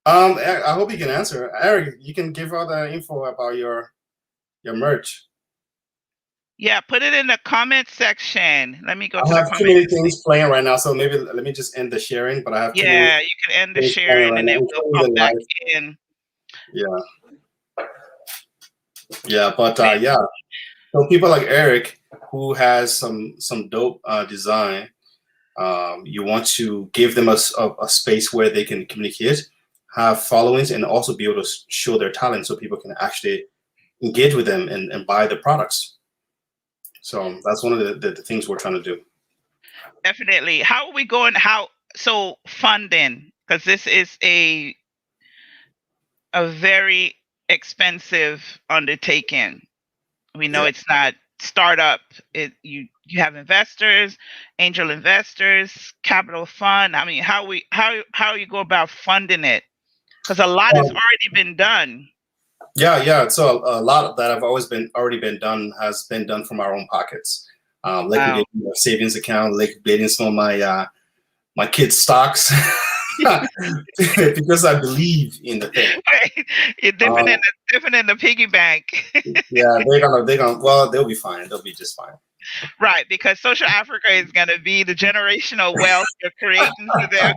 Speaker 2: I hope you can answer. Eric, you can give all the info about your merch.
Speaker 1: Yeah, put it in the comment section. Let me go to
Speaker 2: I have too many things playing right now, so maybe let me just end the sharing. But I have
Speaker 1: you can end the sharing and then we'll come back in.
Speaker 2: Yeah, but yeah. So people like Eric, who has some dope design, you want to give them a space where they can communicate, have followings, and also be able to show their talent, so people can actually engage with them and buy the products. So that's one of the things we're trying to do.
Speaker 1: Definitely. How are we going? So funding, because this is a very expensive undertaking. We know it's not startup. You have investors, angel investors, capital fund. I mean, how you go about funding it? Because a lot has already been done.
Speaker 2: Yeah. So a lot that have already been done has been done from our own pockets. Liquidating a savings account, liquidating some of my kids' stocks because I believe in the thing.
Speaker 1: Right. You're dipping in the piggy bank.
Speaker 2: Yeah, they're gonna. Well, they'll be fine. They'll be just fine.
Speaker 1: Right, because Social Africa is gonna be the generational wealth you're creating for them.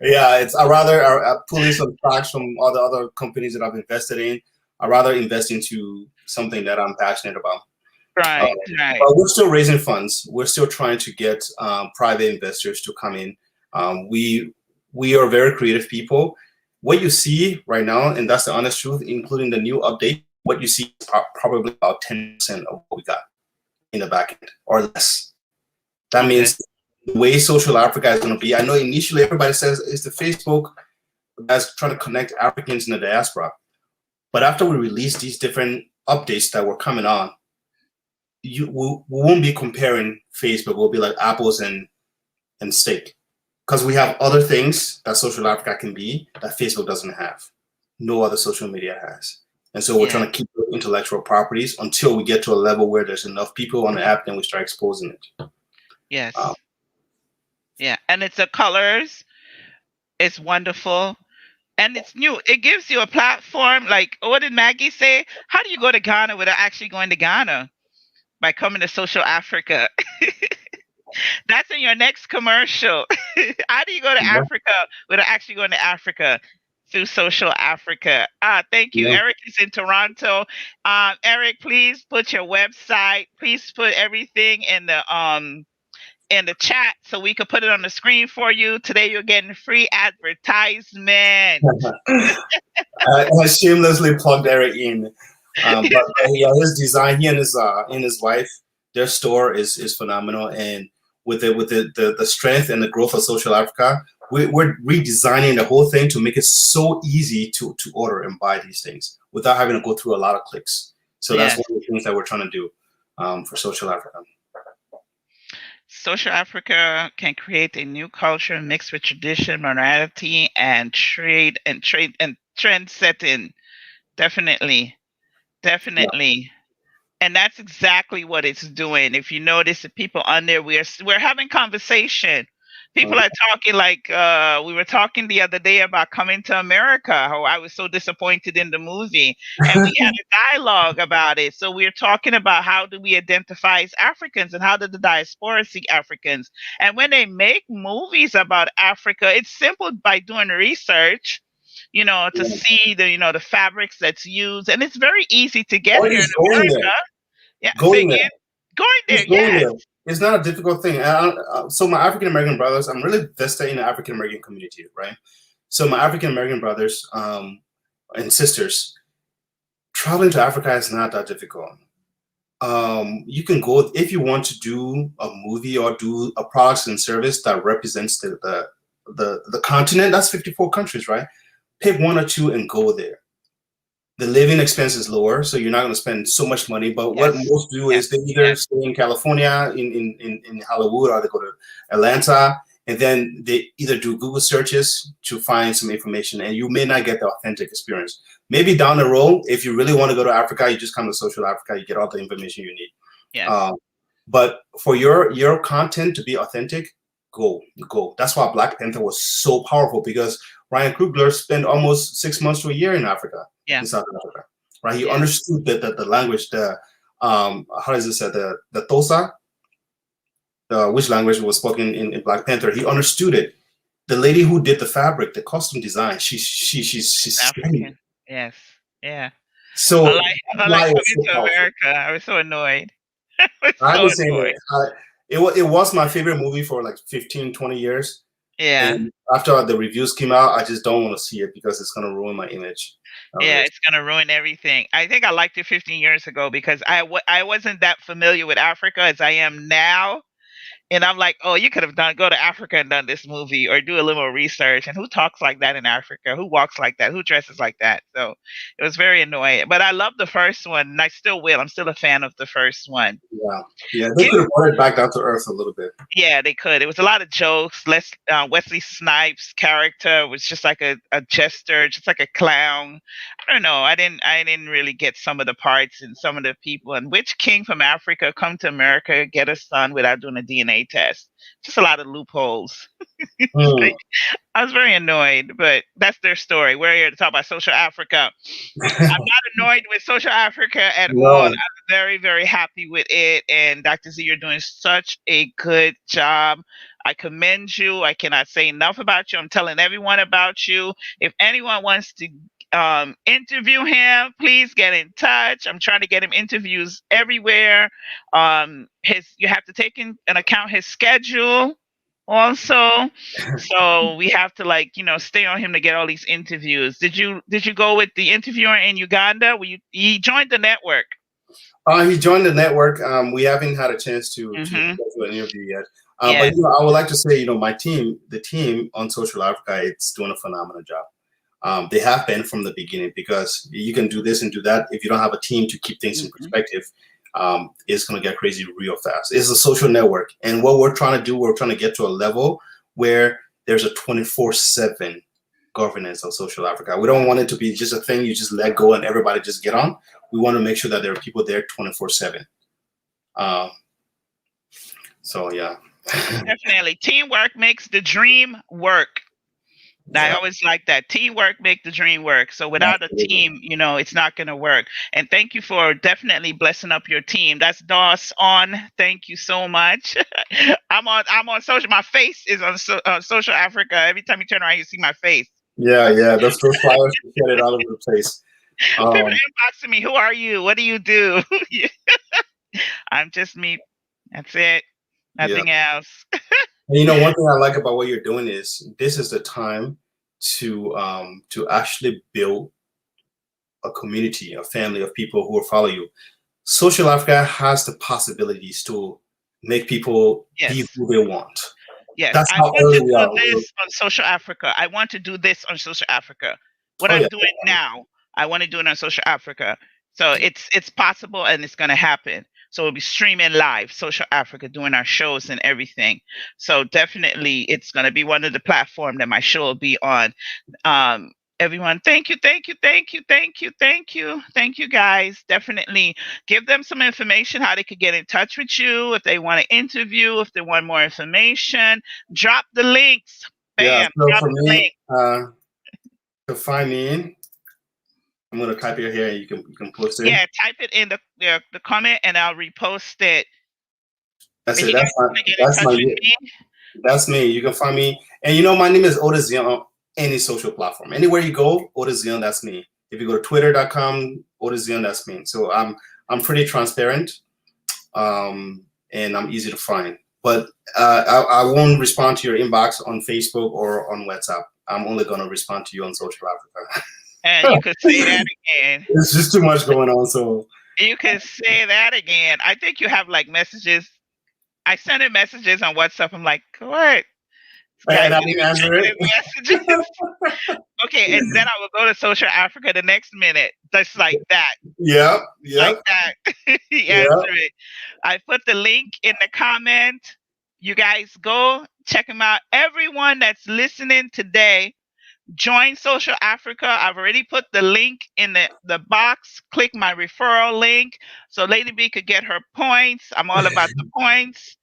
Speaker 2: Yeah, I rather pulling some stocks from all the other companies that I've invested in. I rather invest into something that I'm passionate about.
Speaker 1: Right.
Speaker 2: But we're still raising funds. We're still trying to get private investors to come in. We are very creative people. What you see right now, and that's the honest truth, including the new update, what you see is probably about 10% of what we got in the back end or less. That means the way Social Africa is going to be. I know initially everybody says it's the Facebook that's trying to connect Africans in the diaspora. But after we release these different updates that were coming on, we won't be comparing Facebook. We'll be like apples and steak, because we have other things that Social Africa can be that Facebook doesn't have. No other social media has. And so we're trying to keep the intellectual properties until we get to a level where there's enough people on the app, then we start exposing it.
Speaker 1: Yes. Yeah, and it's the colors. It's wonderful. And it's new. It gives you a platform. Like, what did Maggie say? How do you go to Ghana without actually going to Ghana? By coming to Social Africa. That's in your next commercial. How do you go to Africa without actually going to Africa? Through Social Africa. Thank you. Eric is in Toronto. Eric, please put your website. Please put everything in the chat so we could put it on the screen for you. Today you're getting free advertisement.
Speaker 2: I shamelessly plugged Eric in. But yeah, his design, he and his wife, their store is phenomenal. And with the strength and the growth of Social Africa, we're redesigning the whole thing to make it so easy to order and buy these things without having to go through a lot of clicks. So that's one of the things that we're trying to do for Social Africa.
Speaker 1: Social Africa can create a new culture mixed with tradition, modernity, and trend setting. Definitely. And that's exactly what it's doing. If you notice, the people on there, we're having conversation. People are talking like we were talking the other day about Coming to America, how I was so disappointed in the movie. And we had a dialogue about it. So we're talking about how do we identify as Africans and how do the diaspora see Africans. And when they make movies about Africa, it's simple by doing research, to see the fabrics that's used. And it's very easy to get here in America. Yeah,
Speaker 2: going there.
Speaker 1: Yes.
Speaker 2: It's not a difficult thing. So my African-American brothers, I'm really vested in the African-American community, right? So my African American brothers and sisters, traveling to Africa is not that difficult. You can go if you want to do a movie or do a products and service that represents the continent. That's 54 countries, right? Pick one or two and go there. The living expense is lower, so you're not going to spend so much money. But what most do is they either stay in California, in Hollywood, or they go to Atlanta, and then they either do Google searches to find some information, and you may not get the authentic experience. Maybe down the road, if you really want to go to Africa, you just come to Social Africa, you get all the information you need.
Speaker 1: Yeah.
Speaker 2: But for your content to be authentic, go. That's why Black Panther was so powerful, because Ryan Coogler spent almost 6 months to a year in Africa, in South Africa, right? He understood the language, how does it say, the Tosa, which language was spoken in Black Panther. He understood it. The lady who did the fabric, the costume design, she's
Speaker 1: African. Yes. Yeah.
Speaker 2: So
Speaker 1: I like coming to America. I was so annoyed.
Speaker 2: I was saying it was my favorite movie for like 15, 20 years.
Speaker 1: Yeah.
Speaker 2: And after the reviews came out, I just don't want to see it because it's going to ruin my image.
Speaker 1: Yeah, it's going to ruin everything. I think I liked it 15 years ago because I wasn't that familiar with Africa as I am now. And I'm like, oh, you could have go to Africa and done this movie, or do a little more research. And who talks like that in Africa? Who walks like that? Who dresses like that? So it was very annoying. But I love the first one, and I still will. I'm still a fan of the first one.
Speaker 2: Yeah. They could have brought it back down to earth a little bit.
Speaker 1: Yeah, they could. It was a lot of jokes. Wesley Snipes' character was just like a jester, just like a clown. I don't know. I didn't really get some of the parts and some of the people. And which king from Africa come to America, get a son without doing a DNA test? Just a lot of loopholes. I was very annoyed, but that's their story. We're here to talk about Social Africa. I'm not annoyed with Social Africa at all. I'm very, very happy with it. And Dr. Z, you're doing such a good job. I commend you. I cannot say enough about you. I'm telling everyone about you. If anyone wants to interview him, please get in touch. I'm trying to get him interviews everywhere. You have to take in an account his schedule also. So we have to stay on him to get all these interviews. Did you go with the interviewer in Uganda? He joined the network.
Speaker 2: He joined the network. We haven't had a chance to do an interview yet. But I would like to say, the team on Social Africa, it's doing a phenomenal job. They have been from the beginning, because you can do this and do that. If you don't have a team to keep things in perspective, it's going to get crazy real fast. It's a social network. And what we're trying to do, we're trying to get to a level where there's a 24/7 governance of Social Africa. We don't want it to be just a thing you just let go and everybody just get on. We want to make sure that there are people there 24/7. So, yeah.
Speaker 1: Definitely. Teamwork makes the dream work. I always like that. Teamwork make the dream work. So without a team, it's not going to work. And thank you for definitely blessing up your team. That's DOS on. Thank you so much. I'm on social. My face is on Social Africa. Every time you turn around, you see my face.
Speaker 2: Yeah. Those flyers get it all over the place.
Speaker 1: People inboxing me. Who are you? What do you do? I'm just me. That's it. Nothing else.
Speaker 2: And one thing I like about what you're doing is this is the time to actually build a community, a family of people who will follow you. Social Africa has the possibilities to make people be who they want.
Speaker 1: Yes,
Speaker 2: that's
Speaker 1: I
Speaker 2: how
Speaker 1: want to
Speaker 2: early we
Speaker 1: do
Speaker 2: are.
Speaker 1: this on Social Africa. I want to do this on Social Africa. What I'm doing now, I want to do it on Social Africa. So it's possible and it's going to happen. So we'll be streaming live, Social Africa, doing our shows and everything. So definitely it's going to be one of the platforms that my show will be on. Everyone, thank you, guys. Definitely give them some information, how they could get in touch with you, if they want to interview, if they want more information. Drop the links. Bam,
Speaker 2: so
Speaker 1: drop
Speaker 2: for
Speaker 1: the
Speaker 2: me,
Speaker 1: link.
Speaker 2: to find me in, I'm going to type it here and you can post it.
Speaker 1: Yeah, type it in the comment and I'll repost it.
Speaker 2: That's it. That's me. You can find me. And my name is Otis Zeon on any social platform. Anywhere you go, Otis Zeon, that's me. If you go to twitter.com, Otis Zeon, that's me. So I'm pretty transparent, and I'm easy to find. But I won't respond to your inbox on Facebook or on WhatsApp. I'm only going to respond to you on social Africa.
Speaker 1: And you could say that again.
Speaker 2: It's just too much going on. So
Speaker 1: You could say that again. I think you have like messages. I sent him messages on WhatsApp. I'm like, what? This
Speaker 2: and
Speaker 1: guy's
Speaker 2: I
Speaker 1: not
Speaker 2: didn't
Speaker 1: even
Speaker 2: answer
Speaker 1: checking
Speaker 2: it.
Speaker 1: his messages. Okay, and then I will go to Social Africa the next minute, just like that,
Speaker 2: Yep,
Speaker 1: like
Speaker 2: yep,
Speaker 1: that. He
Speaker 2: yep.
Speaker 1: answered it. I put the link in the comment. You guys go check him out. Everyone that's listening today, join Social Africa. I've already put the link in the box. Click my referral link so Lady B could get her points. I'm all about the points.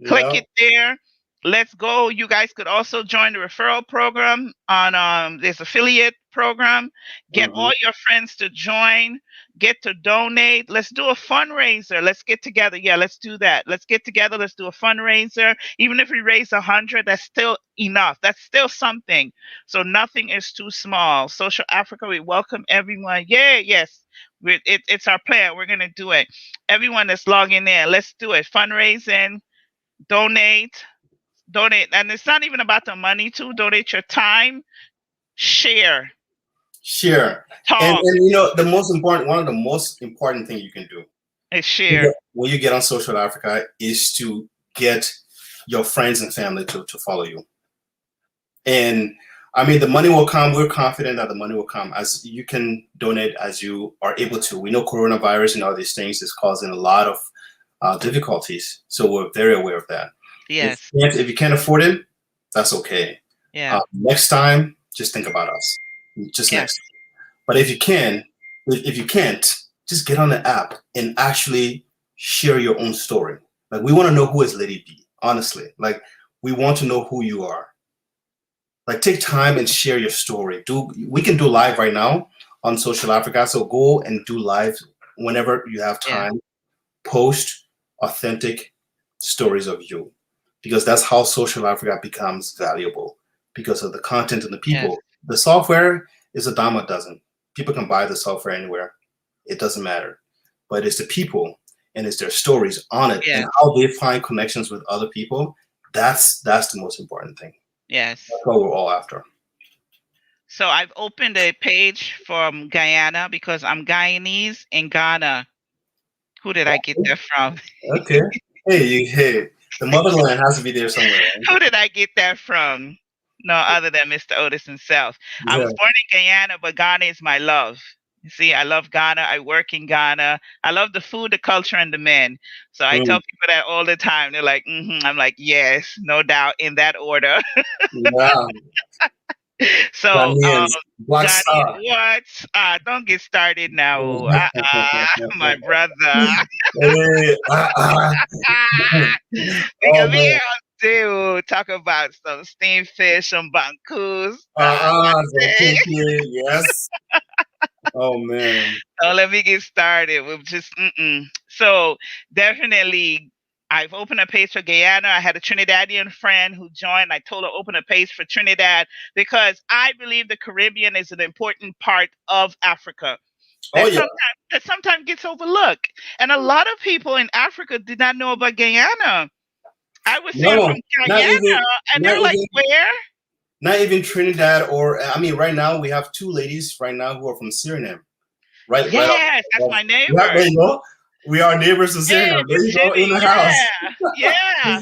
Speaker 1: Click
Speaker 2: Yep.
Speaker 1: it there. Let's go. You guys could also join the referral program on this affiliate program. Get
Speaker 2: Hmm.
Speaker 1: all your friends to join. Get to donate. Let's do a fundraiser. Let's get together. Yeah, let's do that. Let's get together. Let's do a fundraiser. Even if we raise 100, that's still enough. That's still something. So nothing is too small. Social Africa, we welcome everyone. Yeah, yes. It's our plan. We're going to do it. Everyone that's logging in, let's do it. Fundraising, donate, donate. And it's not even about the money, too. Donate your time, share,
Speaker 2: Sure. And
Speaker 1: talk,
Speaker 2: the most important, one of the most important thing you can do
Speaker 1: and share.
Speaker 2: when you get on social Africa is to get your friends and family to follow you. And I mean, the money will come. We're confident that the money will come as you can donate as you are able to. We know coronavirus and all these things is causing a lot of difficulties. So we're very aware of that.
Speaker 1: Yes.
Speaker 2: If you can't afford it, that's okay.
Speaker 1: Yeah.
Speaker 2: Next time, just think about us. Just
Speaker 1: Yes.
Speaker 2: next. But if you can't, just get on the app and actually share your own story. Like we want to know who is Lady B. Honestly, like we want to know who you are. Like take time and share your story. We can do live right now on Social Africa. So go and do live whenever you have
Speaker 1: Yeah.
Speaker 2: time. Post authentic stories of you, because that's how Social Africa becomes valuable because of the content and the people.
Speaker 1: Yes.
Speaker 2: The software is a dime a dozen. People can buy the software anywhere. It doesn't matter. But it's the people and it's their stories on it
Speaker 1: Yes.
Speaker 2: and how they find connections with other people. That's the most important thing.
Speaker 1: Yes.
Speaker 2: That's what we're all after.
Speaker 1: So I've opened a page from Guyana because I'm Guyanese in Ghana. Who did I get that from?
Speaker 2: Okay. Hey, the motherland has to be there somewhere. Right?
Speaker 1: Who did I get that from? No other than Mr. Otis himself. I
Speaker 2: Yeah.
Speaker 1: was born in Guyana, but Ghana is my love. You see, I love Ghana. I work in Ghana. I love the food, the culture, and the men. So I tell
Speaker 2: Mm.
Speaker 1: people that all the time. They're like, I'm like, yes, no doubt, in that order.
Speaker 2: Yeah.
Speaker 1: So,
Speaker 2: Ghanaians, Black
Speaker 1: Ghanaian,
Speaker 2: Star.
Speaker 1: what? Don't get started now. My brother.
Speaker 2: Hey,
Speaker 1: Because
Speaker 2: oh
Speaker 1: we
Speaker 2: man.
Speaker 1: all do talk about some steamed fish, some bankus.
Speaker 2: So kinky, yes. Oh man.
Speaker 1: So let me get started with just So definitely, I've opened a page for Guyana. I had a Trinidadian friend who joined. I told her open a page for Trinidad because I believe the Caribbean is an important part of Africa
Speaker 2: Oh
Speaker 1: that
Speaker 2: yeah.
Speaker 1: sometimes gets overlooked. And a lot of people in Africa did not know about Guyana. I was saying
Speaker 2: No,
Speaker 1: from Guyana, and
Speaker 2: not
Speaker 1: they're like,
Speaker 2: even,
Speaker 1: where?
Speaker 2: not even Trinidad or I mean, right now we have two ladies right now who are from Suriname. Right up.
Speaker 1: Yes, that's my
Speaker 2: Yeah,
Speaker 1: neighbor.
Speaker 2: there you go. We are neighbors to
Speaker 1: Yeah,
Speaker 2: Suriname. There
Speaker 1: Miss
Speaker 2: you go in
Speaker 1: Jenny.
Speaker 2: the house.
Speaker 1: Yeah. Yeah,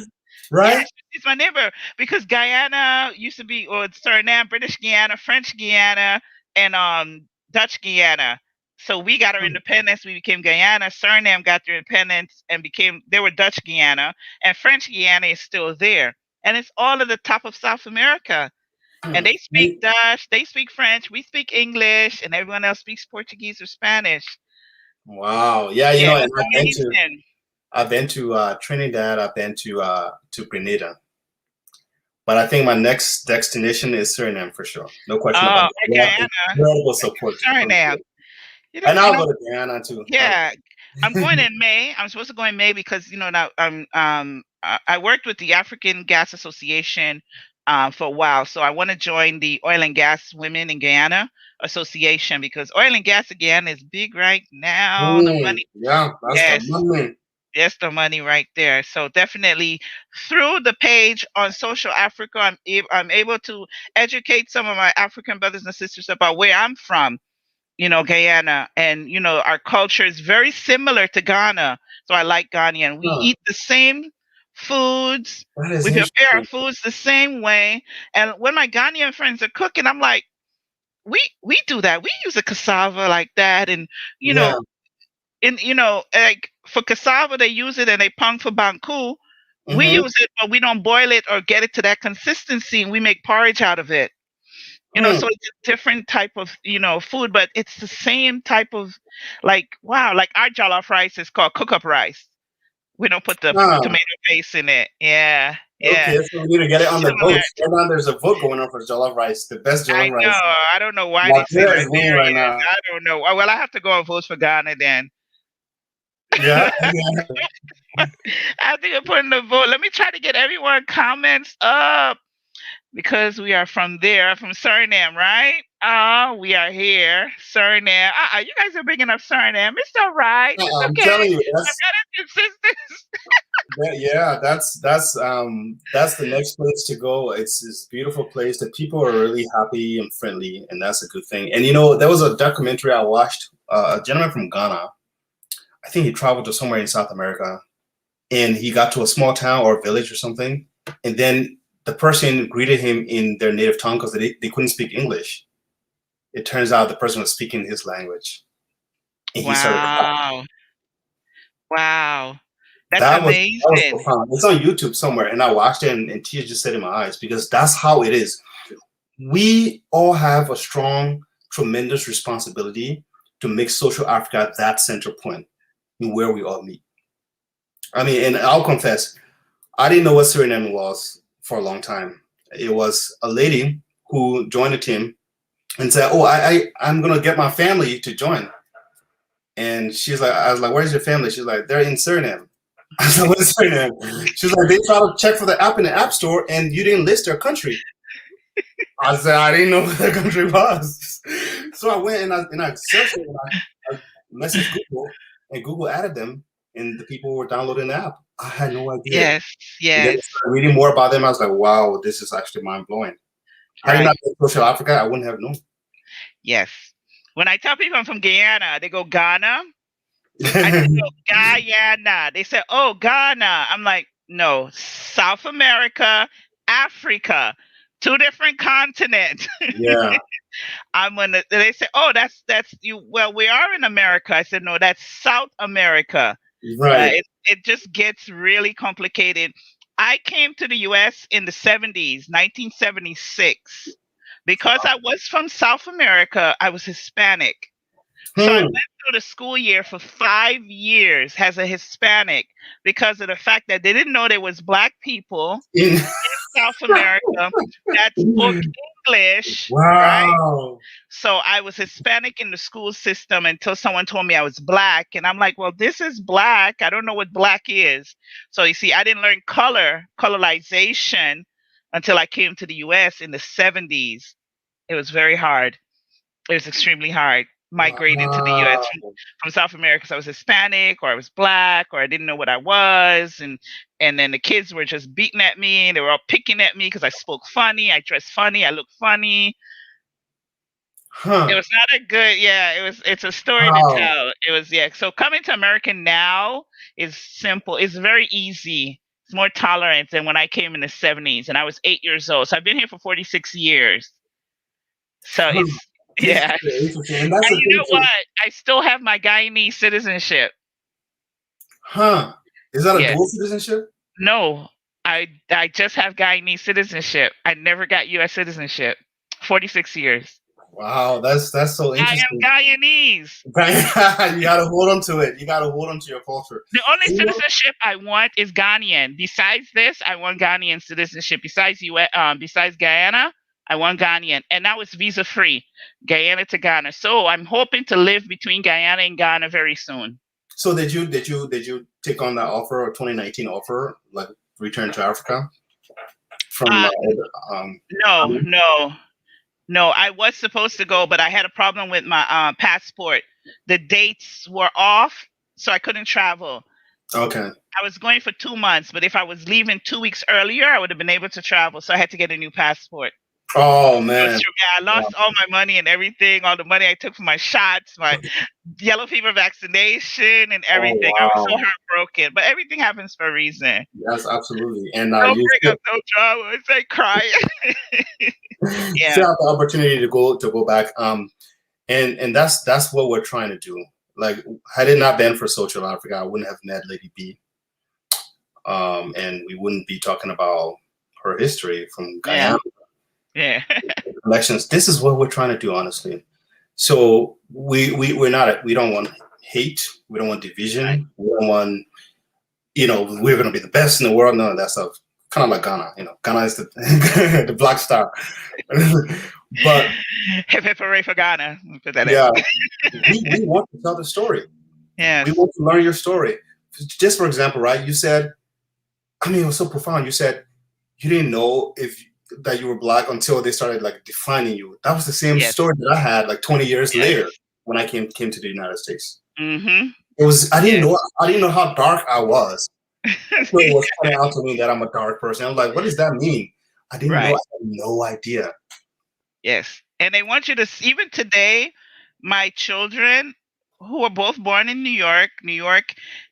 Speaker 2: Right?
Speaker 1: she's my neighbor because Guyana used to be, or Suriname, British Guyana, French Guyana, and Dutch Guyana. So we got our independence. We became Guyana. Suriname got their independence and they were Dutch Guyana, and French Guyana is still there. And it's all at the top of South America. And they speak Dutch, they speak French, we speak English, and everyone else speaks Portuguese or Spanish.
Speaker 2: Wow. Yeah,
Speaker 1: Yeah,
Speaker 2: and
Speaker 1: it's amazing.
Speaker 2: I've been to Trinidad, I've been to Grenada. But I think my next destination is Suriname for sure. No question about
Speaker 1: Oh,
Speaker 2: it. We have
Speaker 1: Guyana.
Speaker 2: incredible support.
Speaker 1: Suriname.
Speaker 2: And I'll go to Guyana too.
Speaker 1: Yeah, I'm going in May. I'm supposed to go in May because now I worked with the African Gas Association for a while, so I want to join the Oil and Gas Women in Guyana Association because oil and gas in Guyana is big right now. The money,
Speaker 2: Yeah, that's the
Speaker 1: yes,
Speaker 2: money.
Speaker 1: That's the money right there. So definitely through the page on Social Africa, I'm able to educate some of my African brothers and sisters about where I'm from, Guyana. And, our culture is very similar to Ghana. So I like Ghanaian. We
Speaker 2: Huh.
Speaker 1: eat the same foods.
Speaker 2: That is
Speaker 1: We prepare our
Speaker 2: interesting.
Speaker 1: foods the same way. And when my Ghanaian friends are cooking, I'm like, we do that. We use a cassava like that. And, you
Speaker 2: Yeah.
Speaker 1: know, like for cassava, they use it and they pong for banku. We
Speaker 2: Mm-hmm.
Speaker 1: use it, but we don't boil it or get it to that consistency, and we make porridge out of it.
Speaker 2: Hmm.
Speaker 1: So it's a different type of, food, but it's the same type of, like, wow, like our jollof rice is called cook up rice. We don't put the
Speaker 2: Ah,
Speaker 1: tomato paste in it. Yeah, yeah.
Speaker 2: okay, so we need to get it on the
Speaker 1: Similar.
Speaker 2: vote. Right now, there's a vote going on for jollof rice, the best
Speaker 1: I
Speaker 2: jollof rice.
Speaker 1: know. I don't know why they say
Speaker 2: Nigeria is winning right
Speaker 1: Liberian.
Speaker 2: now.
Speaker 1: I don't know. Oh, well, I have to go and vote for Ghana then.
Speaker 2: Yeah, yeah.
Speaker 1: I think I'm putting the vote. Let me try to get everyone comments up because we are from there, from Suriname, right? We are here, Suriname. You guys are bringing up Suriname. It's all right. It's
Speaker 2: I'm
Speaker 1: okay.
Speaker 2: telling you,
Speaker 1: I've got consistent.
Speaker 2: yeah, that's the next place to go. It's a beautiful place. The people are really happy and friendly, and that's a good thing. And there was a documentary I watched. A gentleman from Ghana. I think he traveled to somewhere in South America, and he got to a small town or village or something, and then the person greeted him in their native tongue because they couldn't speak English. It turns out the person was speaking his language, and he started crying.
Speaker 1: Wow. Wow. That's
Speaker 2: That was
Speaker 1: amazing.
Speaker 2: profound. It's on YouTube somewhere, and I watched it, and tears just set in my eyes because that's how it is. We all have a strong, tremendous responsibility to make social Africa that center point in where we all meet. I mean, and I'll confess, I didn't know what Suriname was for a long time. It was a lady who joined the team and said, "Oh, I'm gonna get my family to join." And I was like, "Where's your family?" She's like, "They're in Suriname." I was like, "What is Suriname?" She's like, "They try to check for the app in the app store, and you didn't list their country." I said, "I didn't know what the country was." So I went and I searched it, and I messaged Google, and Google added them, and the people were downloading the app. I had no idea.
Speaker 1: Yes,
Speaker 2: And then I
Speaker 1: yes,
Speaker 2: started reading more about them. I was like, "Wow, this is actually mind blowing." Had it not
Speaker 1: right.
Speaker 2: been social Africa, I wouldn't have known.
Speaker 1: Yes. When I tell people I'm from Guyana, they go Ghana. I said, no, Guyana. They said, oh, Ghana. I'm like, no, South America, Africa, two different continents.
Speaker 2: Yeah,
Speaker 1: They say, oh, that's you. Well, we are in America. I said, no, that's South America.
Speaker 2: right.
Speaker 1: It just gets really complicated. I came to the U.S. in the 70s, 1976. Because I was from South America, I was Hispanic. So I went
Speaker 2: Hmm.
Speaker 1: through the school year for 5 years as a Hispanic because of the fact that they didn't know there was black people
Speaker 2: In-
Speaker 1: in South America that spoke English, right?
Speaker 2: wow.
Speaker 1: So I was Hispanic in the school system until someone told me I was black. And I'm like, well, this is black. I don't know what black is. So you see, I didn't learn colorization until I came to the US in the 70s. It was very hard. It was extremely hard migrating to the US
Speaker 2: Wow.
Speaker 1: from South America. So I was Hispanic or I was black or I didn't know what I was. And then the kids were just beating at me. They were all picking at me because I spoke funny, I dressed funny, I looked funny. It
Speaker 2: Huh.
Speaker 1: was not a good, yeah, it's a story to
Speaker 2: Wow.
Speaker 1: tell. It was, yeah. So coming to America now is simple. It's very easy. It's more tolerant than when I came in the 70s and I was 8 years old. So I've been here for 46 years. So
Speaker 2: Huh.
Speaker 1: it's, yeah.
Speaker 2: Interesting, interesting. And that's
Speaker 1: And
Speaker 2: the
Speaker 1: you
Speaker 2: thing
Speaker 1: know what?
Speaker 2: too.
Speaker 1: I still have my Guyanese citizenship.
Speaker 2: Huh. Is that a
Speaker 1: Yes.
Speaker 2: dual citizenship?
Speaker 1: No, I just have Guyanese citizenship. I never got US citizenship. 46 years.
Speaker 2: Wow, that's so
Speaker 1: I am
Speaker 2: interesting.
Speaker 1: Guyanese.
Speaker 2: You gotta hold on to it. You gotta hold on to your culture.
Speaker 1: The only
Speaker 2: You know-
Speaker 1: citizenship I want is Ghanaian. Besides this, I want Ghanaian citizenship. Besides Guyana, I want Ghanaian, and now it's visa free, Guyana to Ghana. So I'm hoping to live between Guyana and Ghana very soon.
Speaker 2: So did you take on that offer, a 2019 offer, like return to Africa from
Speaker 1: Uh,
Speaker 2: um
Speaker 1: no, no, no. I was supposed to go, but I had a problem with my passport. The dates were off, so I couldn't travel.
Speaker 2: Okay.
Speaker 1: I was going for 2 months, but if I was leaving 2 weeks earlier, I would have been able to travel. So I had to get a new passport.
Speaker 2: Oh
Speaker 1: It was
Speaker 2: man.
Speaker 1: true. Yeah, I lost all my money and everything, all the money I took for my shots, my yellow fever vaccination, and
Speaker 2: Oh
Speaker 1: everything. I was so
Speaker 2: wow.
Speaker 1: heartbroken. But everything happens for a reason.
Speaker 2: Yes, absolutely. And
Speaker 1: Don't
Speaker 2: you
Speaker 1: bring up no drama. It's like crying.
Speaker 2: still
Speaker 1: Yeah,
Speaker 2: have the opportunity to go back. And that's what we're trying to do. Like, had it not been for Social Africa, I wouldn't have met Lady B. And we wouldn't be talking about her history from
Speaker 1: yeah,
Speaker 2: Guyana
Speaker 1: yeah.
Speaker 2: elections. This is what we're trying to do, honestly. So we don't want hate. We don't want
Speaker 1: Right.
Speaker 2: division. We don't want, we're going to be the best in the world. None of that stuff. Kind of like Ghana. Ghana is the the black star. But
Speaker 1: Hip hip hooray for Ghana. Put that in.
Speaker 2: yeah, we want to tell the story.
Speaker 1: Yes.
Speaker 2: We want to learn your story. Just for example, right? You said, I mean, it was so profound. You said you didn't know that you were black until they started like defining you. That was the same
Speaker 1: Yes.
Speaker 2: story that I had like 20 years
Speaker 1: Yes.
Speaker 2: later when I came to the United States.
Speaker 1: Mm-hmm.
Speaker 2: It was I didn't
Speaker 1: Yes.
Speaker 2: know how dark I was. So it was pointing out to me that I'm a dark person. I'm like, what does that mean? I didn't know.
Speaker 1: Right.
Speaker 2: I had no idea.
Speaker 1: Yes. And they want you to even today, my children who were both born in New York,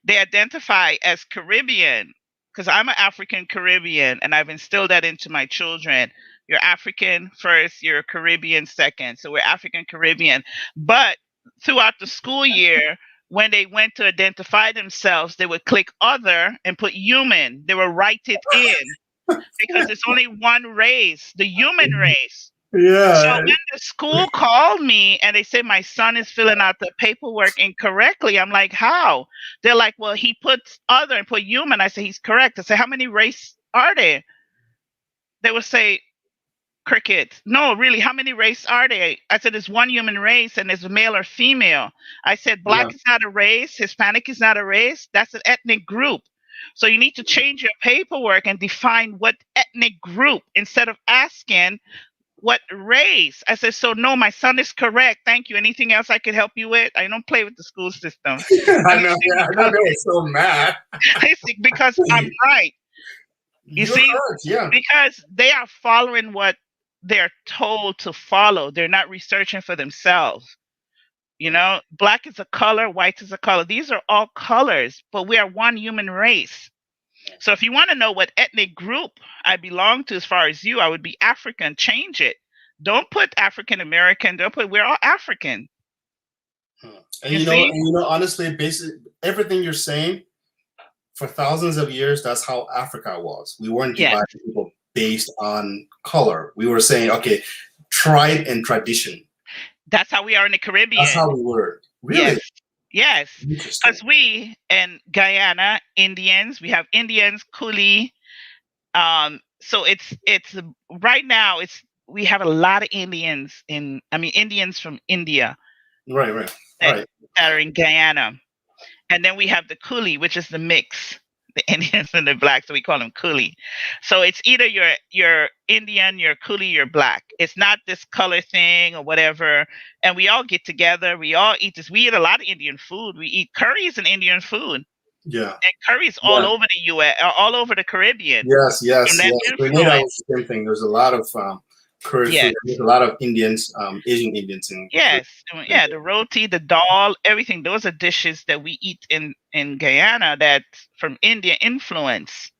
Speaker 1: they identify as Caribbean because I'm an African Caribbean and I've instilled that into my children. You're African first, you're Caribbean second. So we're African Caribbean. But throughout the school year, when they went to identify themselves, they would click other and put human. They would write it in because it's only one race, the human race. So
Speaker 2: Yeah.
Speaker 1: when the school called me and they said my son is filling out the paperwork incorrectly, I'm like, how? They're like, well, he puts other and put human. I say, he's correct. I say, how many race are there? They would say, cricket. No, really, how many race are there? I said, there's one human race and it's male or female. I said,
Speaker 2: Yeah.
Speaker 1: black is not a race. Hispanic is not a race. That's an ethnic group. So you need to change your paperwork and define what ethnic group instead of asking what race? I said, so no, my son is correct. Thank you. Anything else I could help you with? I don't play with the school system.
Speaker 2: I know. Yeah, I know. They were so mad.
Speaker 1: Because I'm right. You
Speaker 2: You're
Speaker 1: see,
Speaker 2: correct. Yeah.
Speaker 1: because they are following what they're told to follow. They're not researching for themselves. Black is a color, white is a color. These are all colors, but we are one human race. So if you want to know what ethnic group I belong to as far as you, I would be African. Change it. Don't put African American. Don't put we're all African.
Speaker 2: And
Speaker 1: You see?
Speaker 2: honestly, basically everything you're saying, for thousands of years, that's how Africa was. We weren't
Speaker 1: Yes.
Speaker 2: dividing people based on color. We were saying, okay, tribe and tradition.
Speaker 1: That's how we are in the Caribbean.
Speaker 2: That's how we were. Really?
Speaker 1: Yes.
Speaker 2: Interesting.
Speaker 1: Because we in Guyana, Indians, we have Indians, Coolie. So it's right now we have a lot of Indians Indians from India.
Speaker 2: Right.
Speaker 1: That are in Guyana. And then we have the Coolie, which is the mix, the Indians and the black, so we call them Coolie. So it's either you're Indian, you're Coolie, you're black. It's not this color thing or whatever. And we all get together. We all eat this. We eat a lot of Indian food. We eat curry is an Indian food.
Speaker 2: Yeah.
Speaker 1: And curry is all over the U.S., all over the Caribbean.
Speaker 2: Yes.
Speaker 1: From that
Speaker 2: Grenada was the same thing. There's a lot of curry
Speaker 1: Yes.
Speaker 2: food. There's a lot of Indians, Asian Indians in.
Speaker 1: Yes. Yeah, the roti, the dal, everything. Those are dishes that we eat in Guyana that from India influence.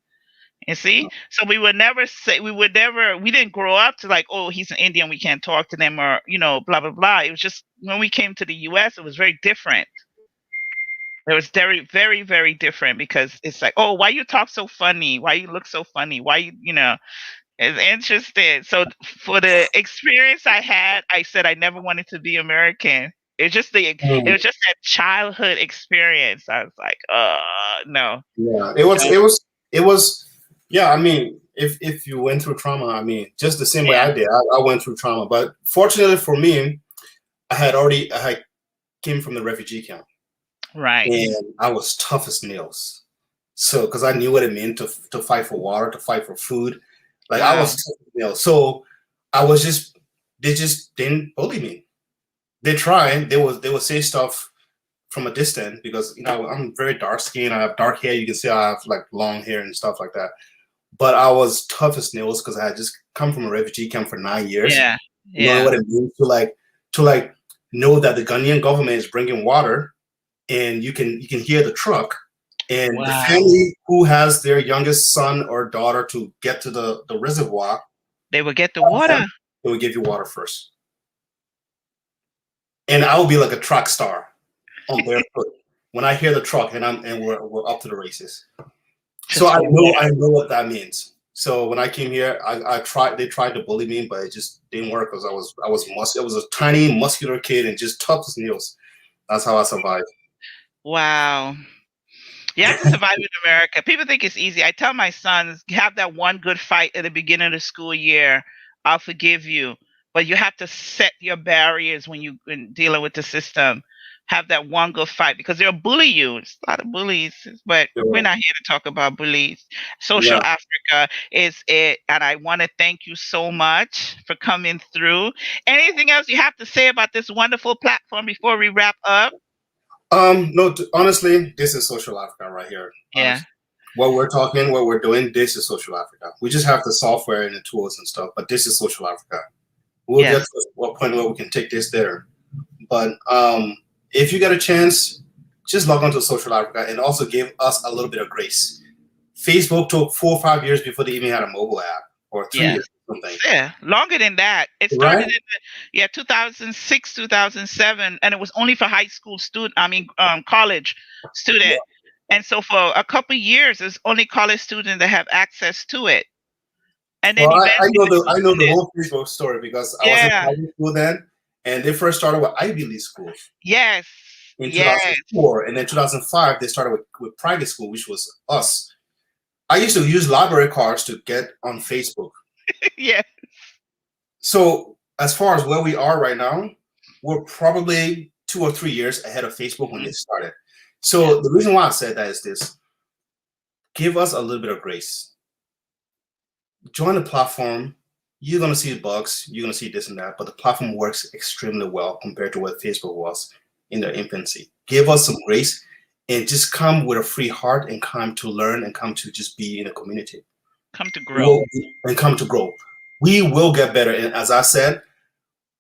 Speaker 1: You see? So we didn't grow up to like, oh, he's an Indian, we can't talk to them or, blah, blah, blah. It was just when we came to the US, it was very different. It was very, very, very different because it's like, oh, why you talk so funny? Why you look so funny? Why it's interesting. So for the experience I had, I said I never wanted to be American. It was just that childhood experience. I was like, no.
Speaker 2: Yeah, it was. Yeah, I mean, if you went through trauma, I mean, just the same way I did. I went through trauma, but fortunately for me, I had came from the refugee camp.
Speaker 1: Right.
Speaker 2: And I was tough as nails. So, because I knew what it meant to fight for water, to fight for food. Like, wow. I was tough as nails. So they just didn't bully me. They tried. They would say stuff from a distance because I'm very dark skinned. I have dark hair. You can see I have like long hair and stuff like that. But I was tough as nails because I had just come from a refugee camp for 9 years.
Speaker 1: Yeah.
Speaker 2: You know
Speaker 1: Yeah.
Speaker 2: what it means to know that the Ghanaian government is bringing water, and you can hear the truck, and the
Speaker 1: Wow.
Speaker 2: family who has their youngest son or daughter to get to the reservoir,
Speaker 1: They will get the water.
Speaker 2: they will give you water first, and I will be like a track star on barefoot when I hear the truck and we're up to the races. So
Speaker 1: Just
Speaker 2: I
Speaker 1: for
Speaker 2: know
Speaker 1: water.
Speaker 2: I know what that means. So when I came here, they tried to bully me, but it just didn't work because I was a tiny muscular kid and just tough as nails. That's how I survived.
Speaker 1: Wow. You have to survive in America. People think it's easy. I tell my sons, have that one good fight at the beginning of the school year. I'll forgive you. But you have to set your barriers when dealing with the system. Have that one good fight because they'll bully you. It's a lot of bullies, but we're
Speaker 2: So,
Speaker 1: not here to talk about bullies. Social
Speaker 2: yeah.
Speaker 1: Africa is it. And I want to thank you so much for coming through. Anything else you have to say about this wonderful platform before we wrap up?
Speaker 2: No, honestly, this is social Africa right here.
Speaker 1: Yeah.
Speaker 2: Honestly, what we're doing, this is social Africa. We just have the software and the tools and stuff, but this is social Africa. We'll get
Speaker 1: Yes.
Speaker 2: to a point where we can take this there. But if you get a chance, just log on to social Africa and also give us a little bit of grace. Facebook took 4 or 5 years before they even had a mobile app, or 3 years,
Speaker 1: Yes.
Speaker 2: or something.
Speaker 1: Yeah, longer than that. It started
Speaker 2: Right?
Speaker 1: in 2006, 2007, and it was only for high school student. I mean, college
Speaker 2: Yeah.
Speaker 1: student. And so for a couple years, it's only college students that have access to it. And then
Speaker 2: Well,
Speaker 1: eventually they
Speaker 2: I know
Speaker 1: closed
Speaker 2: the
Speaker 1: it.
Speaker 2: whole Facebook story because I was in
Speaker 1: Yeah.
Speaker 2: private school then, and they first started with Ivy League schools
Speaker 1: Yes.
Speaker 2: in
Speaker 1: Yes.
Speaker 2: 2004, and then 2005 they started with private school, which was us. I used to use library cards to get on Facebook.
Speaker 1: Yeah.
Speaker 2: So as far as where we are right now, we're probably 2 or 3 years ahead of Facebook when
Speaker 1: Mhm.
Speaker 2: they started.
Speaker 1: Yeah.
Speaker 2: So the reason why I said that is this: give us a little bit of grace. Join the platform. You're gonna see bugs. You're gonna see this and that, but the platform works extremely well compared to what Facebook was in their infancy. Give us some grace and just come with a free heart and come to learn and come to just be in a community.
Speaker 1: Come to grow.
Speaker 2: We'll, and come to grow. We will get better. And as I said,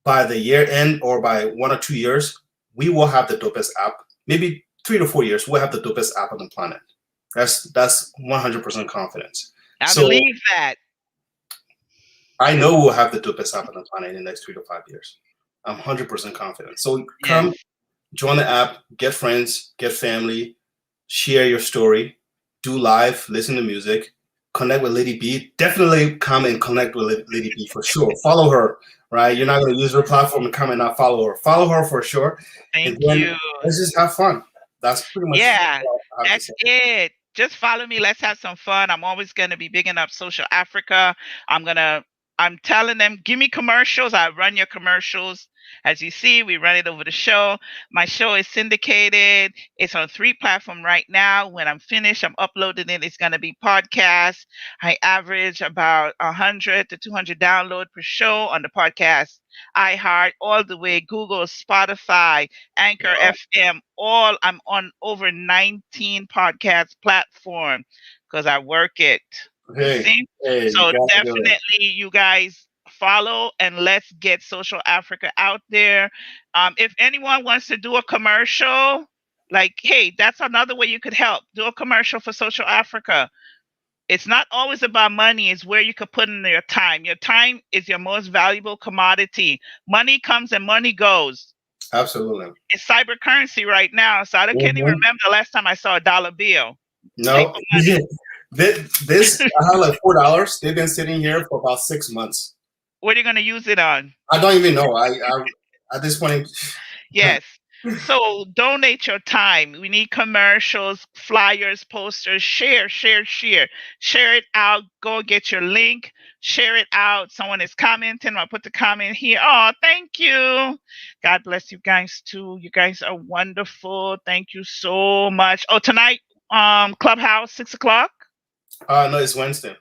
Speaker 2: by the year end or by 1 or 2 years, we will have the dopest app. Maybe 3 to 4 years, we'll have the dopest app on the planet. That's 100% confidence.
Speaker 1: I
Speaker 2: So
Speaker 1: believe that.
Speaker 2: I know we'll have the dopest app on the planet in the next 3 to 5 years. I'm 100% confident. So
Speaker 1: Yes.
Speaker 2: come, join the app, get friends, get family, share your story, do live, listen to music, connect with Lady B. Definitely come and connect with Lady B for sure. Follow her, right? You're not going to use her platform and come and not follow her. Follow her for sure. And
Speaker 1: Thank
Speaker 2: then
Speaker 1: you.
Speaker 2: let's just have fun. That's pretty much
Speaker 1: Yeah,
Speaker 2: all I have to
Speaker 1: that's
Speaker 2: say.
Speaker 1: it. Just follow me. Let's have some fun. I'm always going to be bigging up Social Africa. I'm going to, I'm telling them, give me commercials. I run your commercials. As you see, we run it over the show. My show is syndicated. It's on 3 platforms right now. When I'm finished, I'm uploading it. It's going to be podcast. I average about 100 to 200 download per show on the podcast. iHeart, all the way, Google, Spotify, Anchor
Speaker 2: Wow.
Speaker 1: FM, all I'm on over 19 podcast platform because I work it. You
Speaker 2: Hey,
Speaker 1: see?
Speaker 2: hey, you
Speaker 1: So
Speaker 2: got to do it.
Speaker 1: definitely you guys follow and let's get Social Africa out there. If anyone wants to do a commercial, like, hey, that's another way you could help. Do a commercial for Social Africa. It's not always about money, it's where you could put in your time. Your time is your most valuable commodity. Money comes and money goes.
Speaker 2: Absolutely.
Speaker 1: It's cyber currency right now, so I can't even
Speaker 2: Mhm.
Speaker 1: remember the last time I saw a dollar bill.
Speaker 2: No,
Speaker 1: Paper money.
Speaker 2: this I have like $4. They've been sitting here for about 6 months.
Speaker 1: What are you gonna use it on?
Speaker 2: I don't even know. I at this point.
Speaker 1: Yes. So donate your time. We need commercials, flyers, posters. Share, share, share. Share it out. Go get your link. Share it out. Someone is commenting. I'll put the comment here. Oh, thank you. God bless you guys too. You guys are wonderful. Thank you so much. Oh, tonight, Clubhouse, 6 o'clock.
Speaker 2: No, it's Wednesday.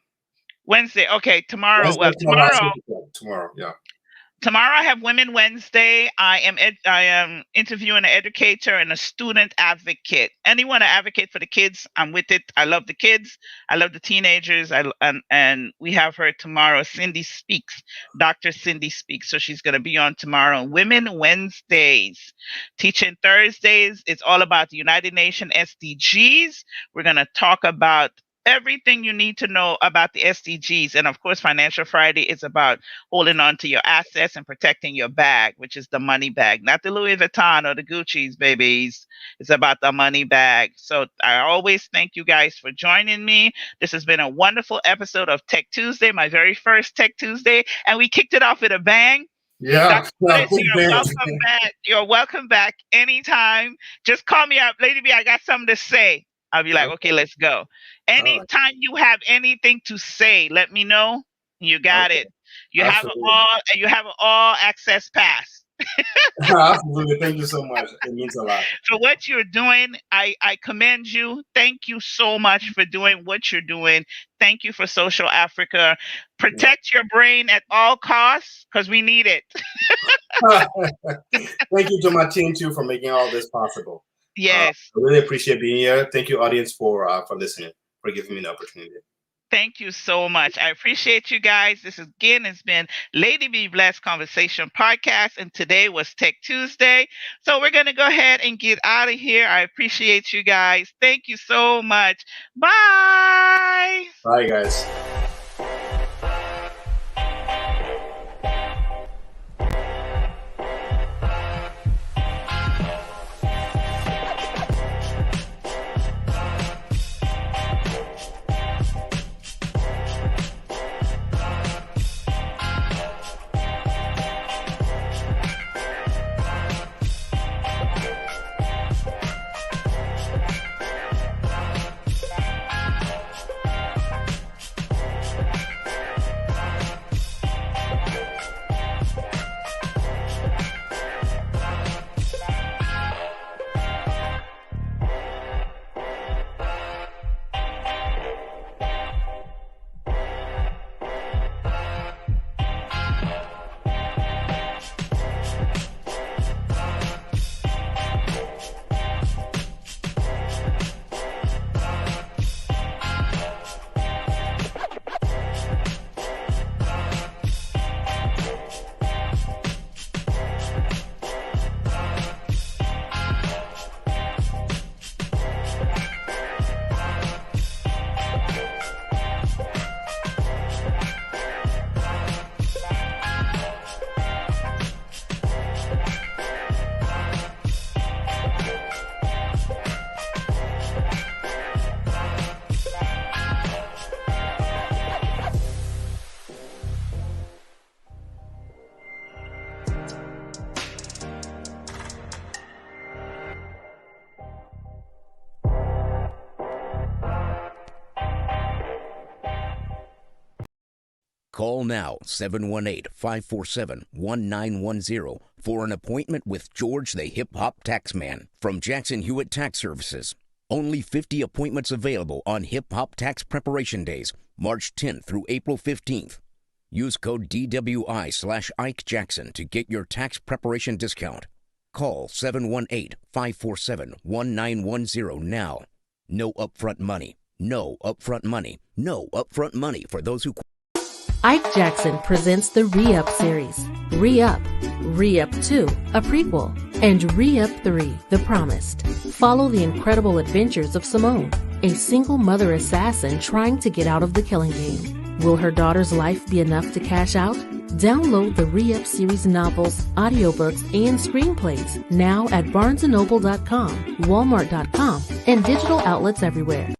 Speaker 1: Wednesday. Okay, tomorrow.
Speaker 2: Wednesday
Speaker 1: Well,
Speaker 2: Clubhouse
Speaker 1: tomorrow.
Speaker 2: tomorrow. Yeah.
Speaker 1: Tomorrow I have Women Wednesday. I am interviewing an educator and a student advocate. Anyone to advocate for the kids, I'm with it. I love the kids. I love the teenagers. And we have her tomorrow. Cindy Speaks, Dr. Cindy Speaks. So she's going to be on tomorrow. Women Wednesdays. Teaching Thursdays. It's all about the United Nations SDGs. We're going to talk about everything you need to know about the SDGs. And of course, Financial Friday is about holding on to your assets and protecting your bag, which is the money bag, not the Louis Vuitton or the Gucci's, babies. It's about the money bag. So I always thank you guys for joining me. This has been a wonderful episode of Tech Tuesday, my very first Tech Tuesday. And we kicked it off with a bang.
Speaker 2: Yeah.
Speaker 1: You're welcome back. You're welcome back anytime. Just call me up. Lady B, I got something to say. I'll be like, okay, let's go. Anytime you have anything to say, let me know. You got it. You
Speaker 2: Absolutely.
Speaker 1: have an all access pass.
Speaker 2: Absolutely. Thank you so much. It means a lot.
Speaker 1: For what you're doing, I commend you. Thank you so much for doing what you're doing. Thank you for Social Africa. Protect your brain at all costs because we need it.
Speaker 2: Thank you to my team too for making all this possible.
Speaker 1: Yes.
Speaker 2: I really appreciate being here. Thank you, audience, for listening, for giving me the opportunity.
Speaker 1: Thank you so much. I appreciate you guys. This again has been Lady Be Blessed Conversation Podcast, and today was Tech Tuesday. So we're going to go ahead and get out of here. I appreciate you guys. Thank you so much. Bye.
Speaker 2: Bye, guys.
Speaker 4: Call now 718-547-1910 for an appointment with George the Hip Hop Taxman from Jackson Hewitt Tax Services. Only 50 appointments available on Hip Hop Tax Preparation Days, March 10th through April 15th. Use code DWI/Ike Jackson to get your tax preparation discount. Call 718-547-1910 now. No upfront money. No upfront money. No upfront money for those who...
Speaker 3: Ike Jackson presents the Re-Up series. Re-Up, Re-Up 2, a prequel, and Re-Up 3, The Promised. Follow the incredible adventures of Simone, a single mother assassin trying to get out of the killing game. Will her daughter's life be enough to cash out? Download the Re-Up series novels, audiobooks, and screenplays now at barnesandnoble.com, walmart.com, and digital outlets everywhere.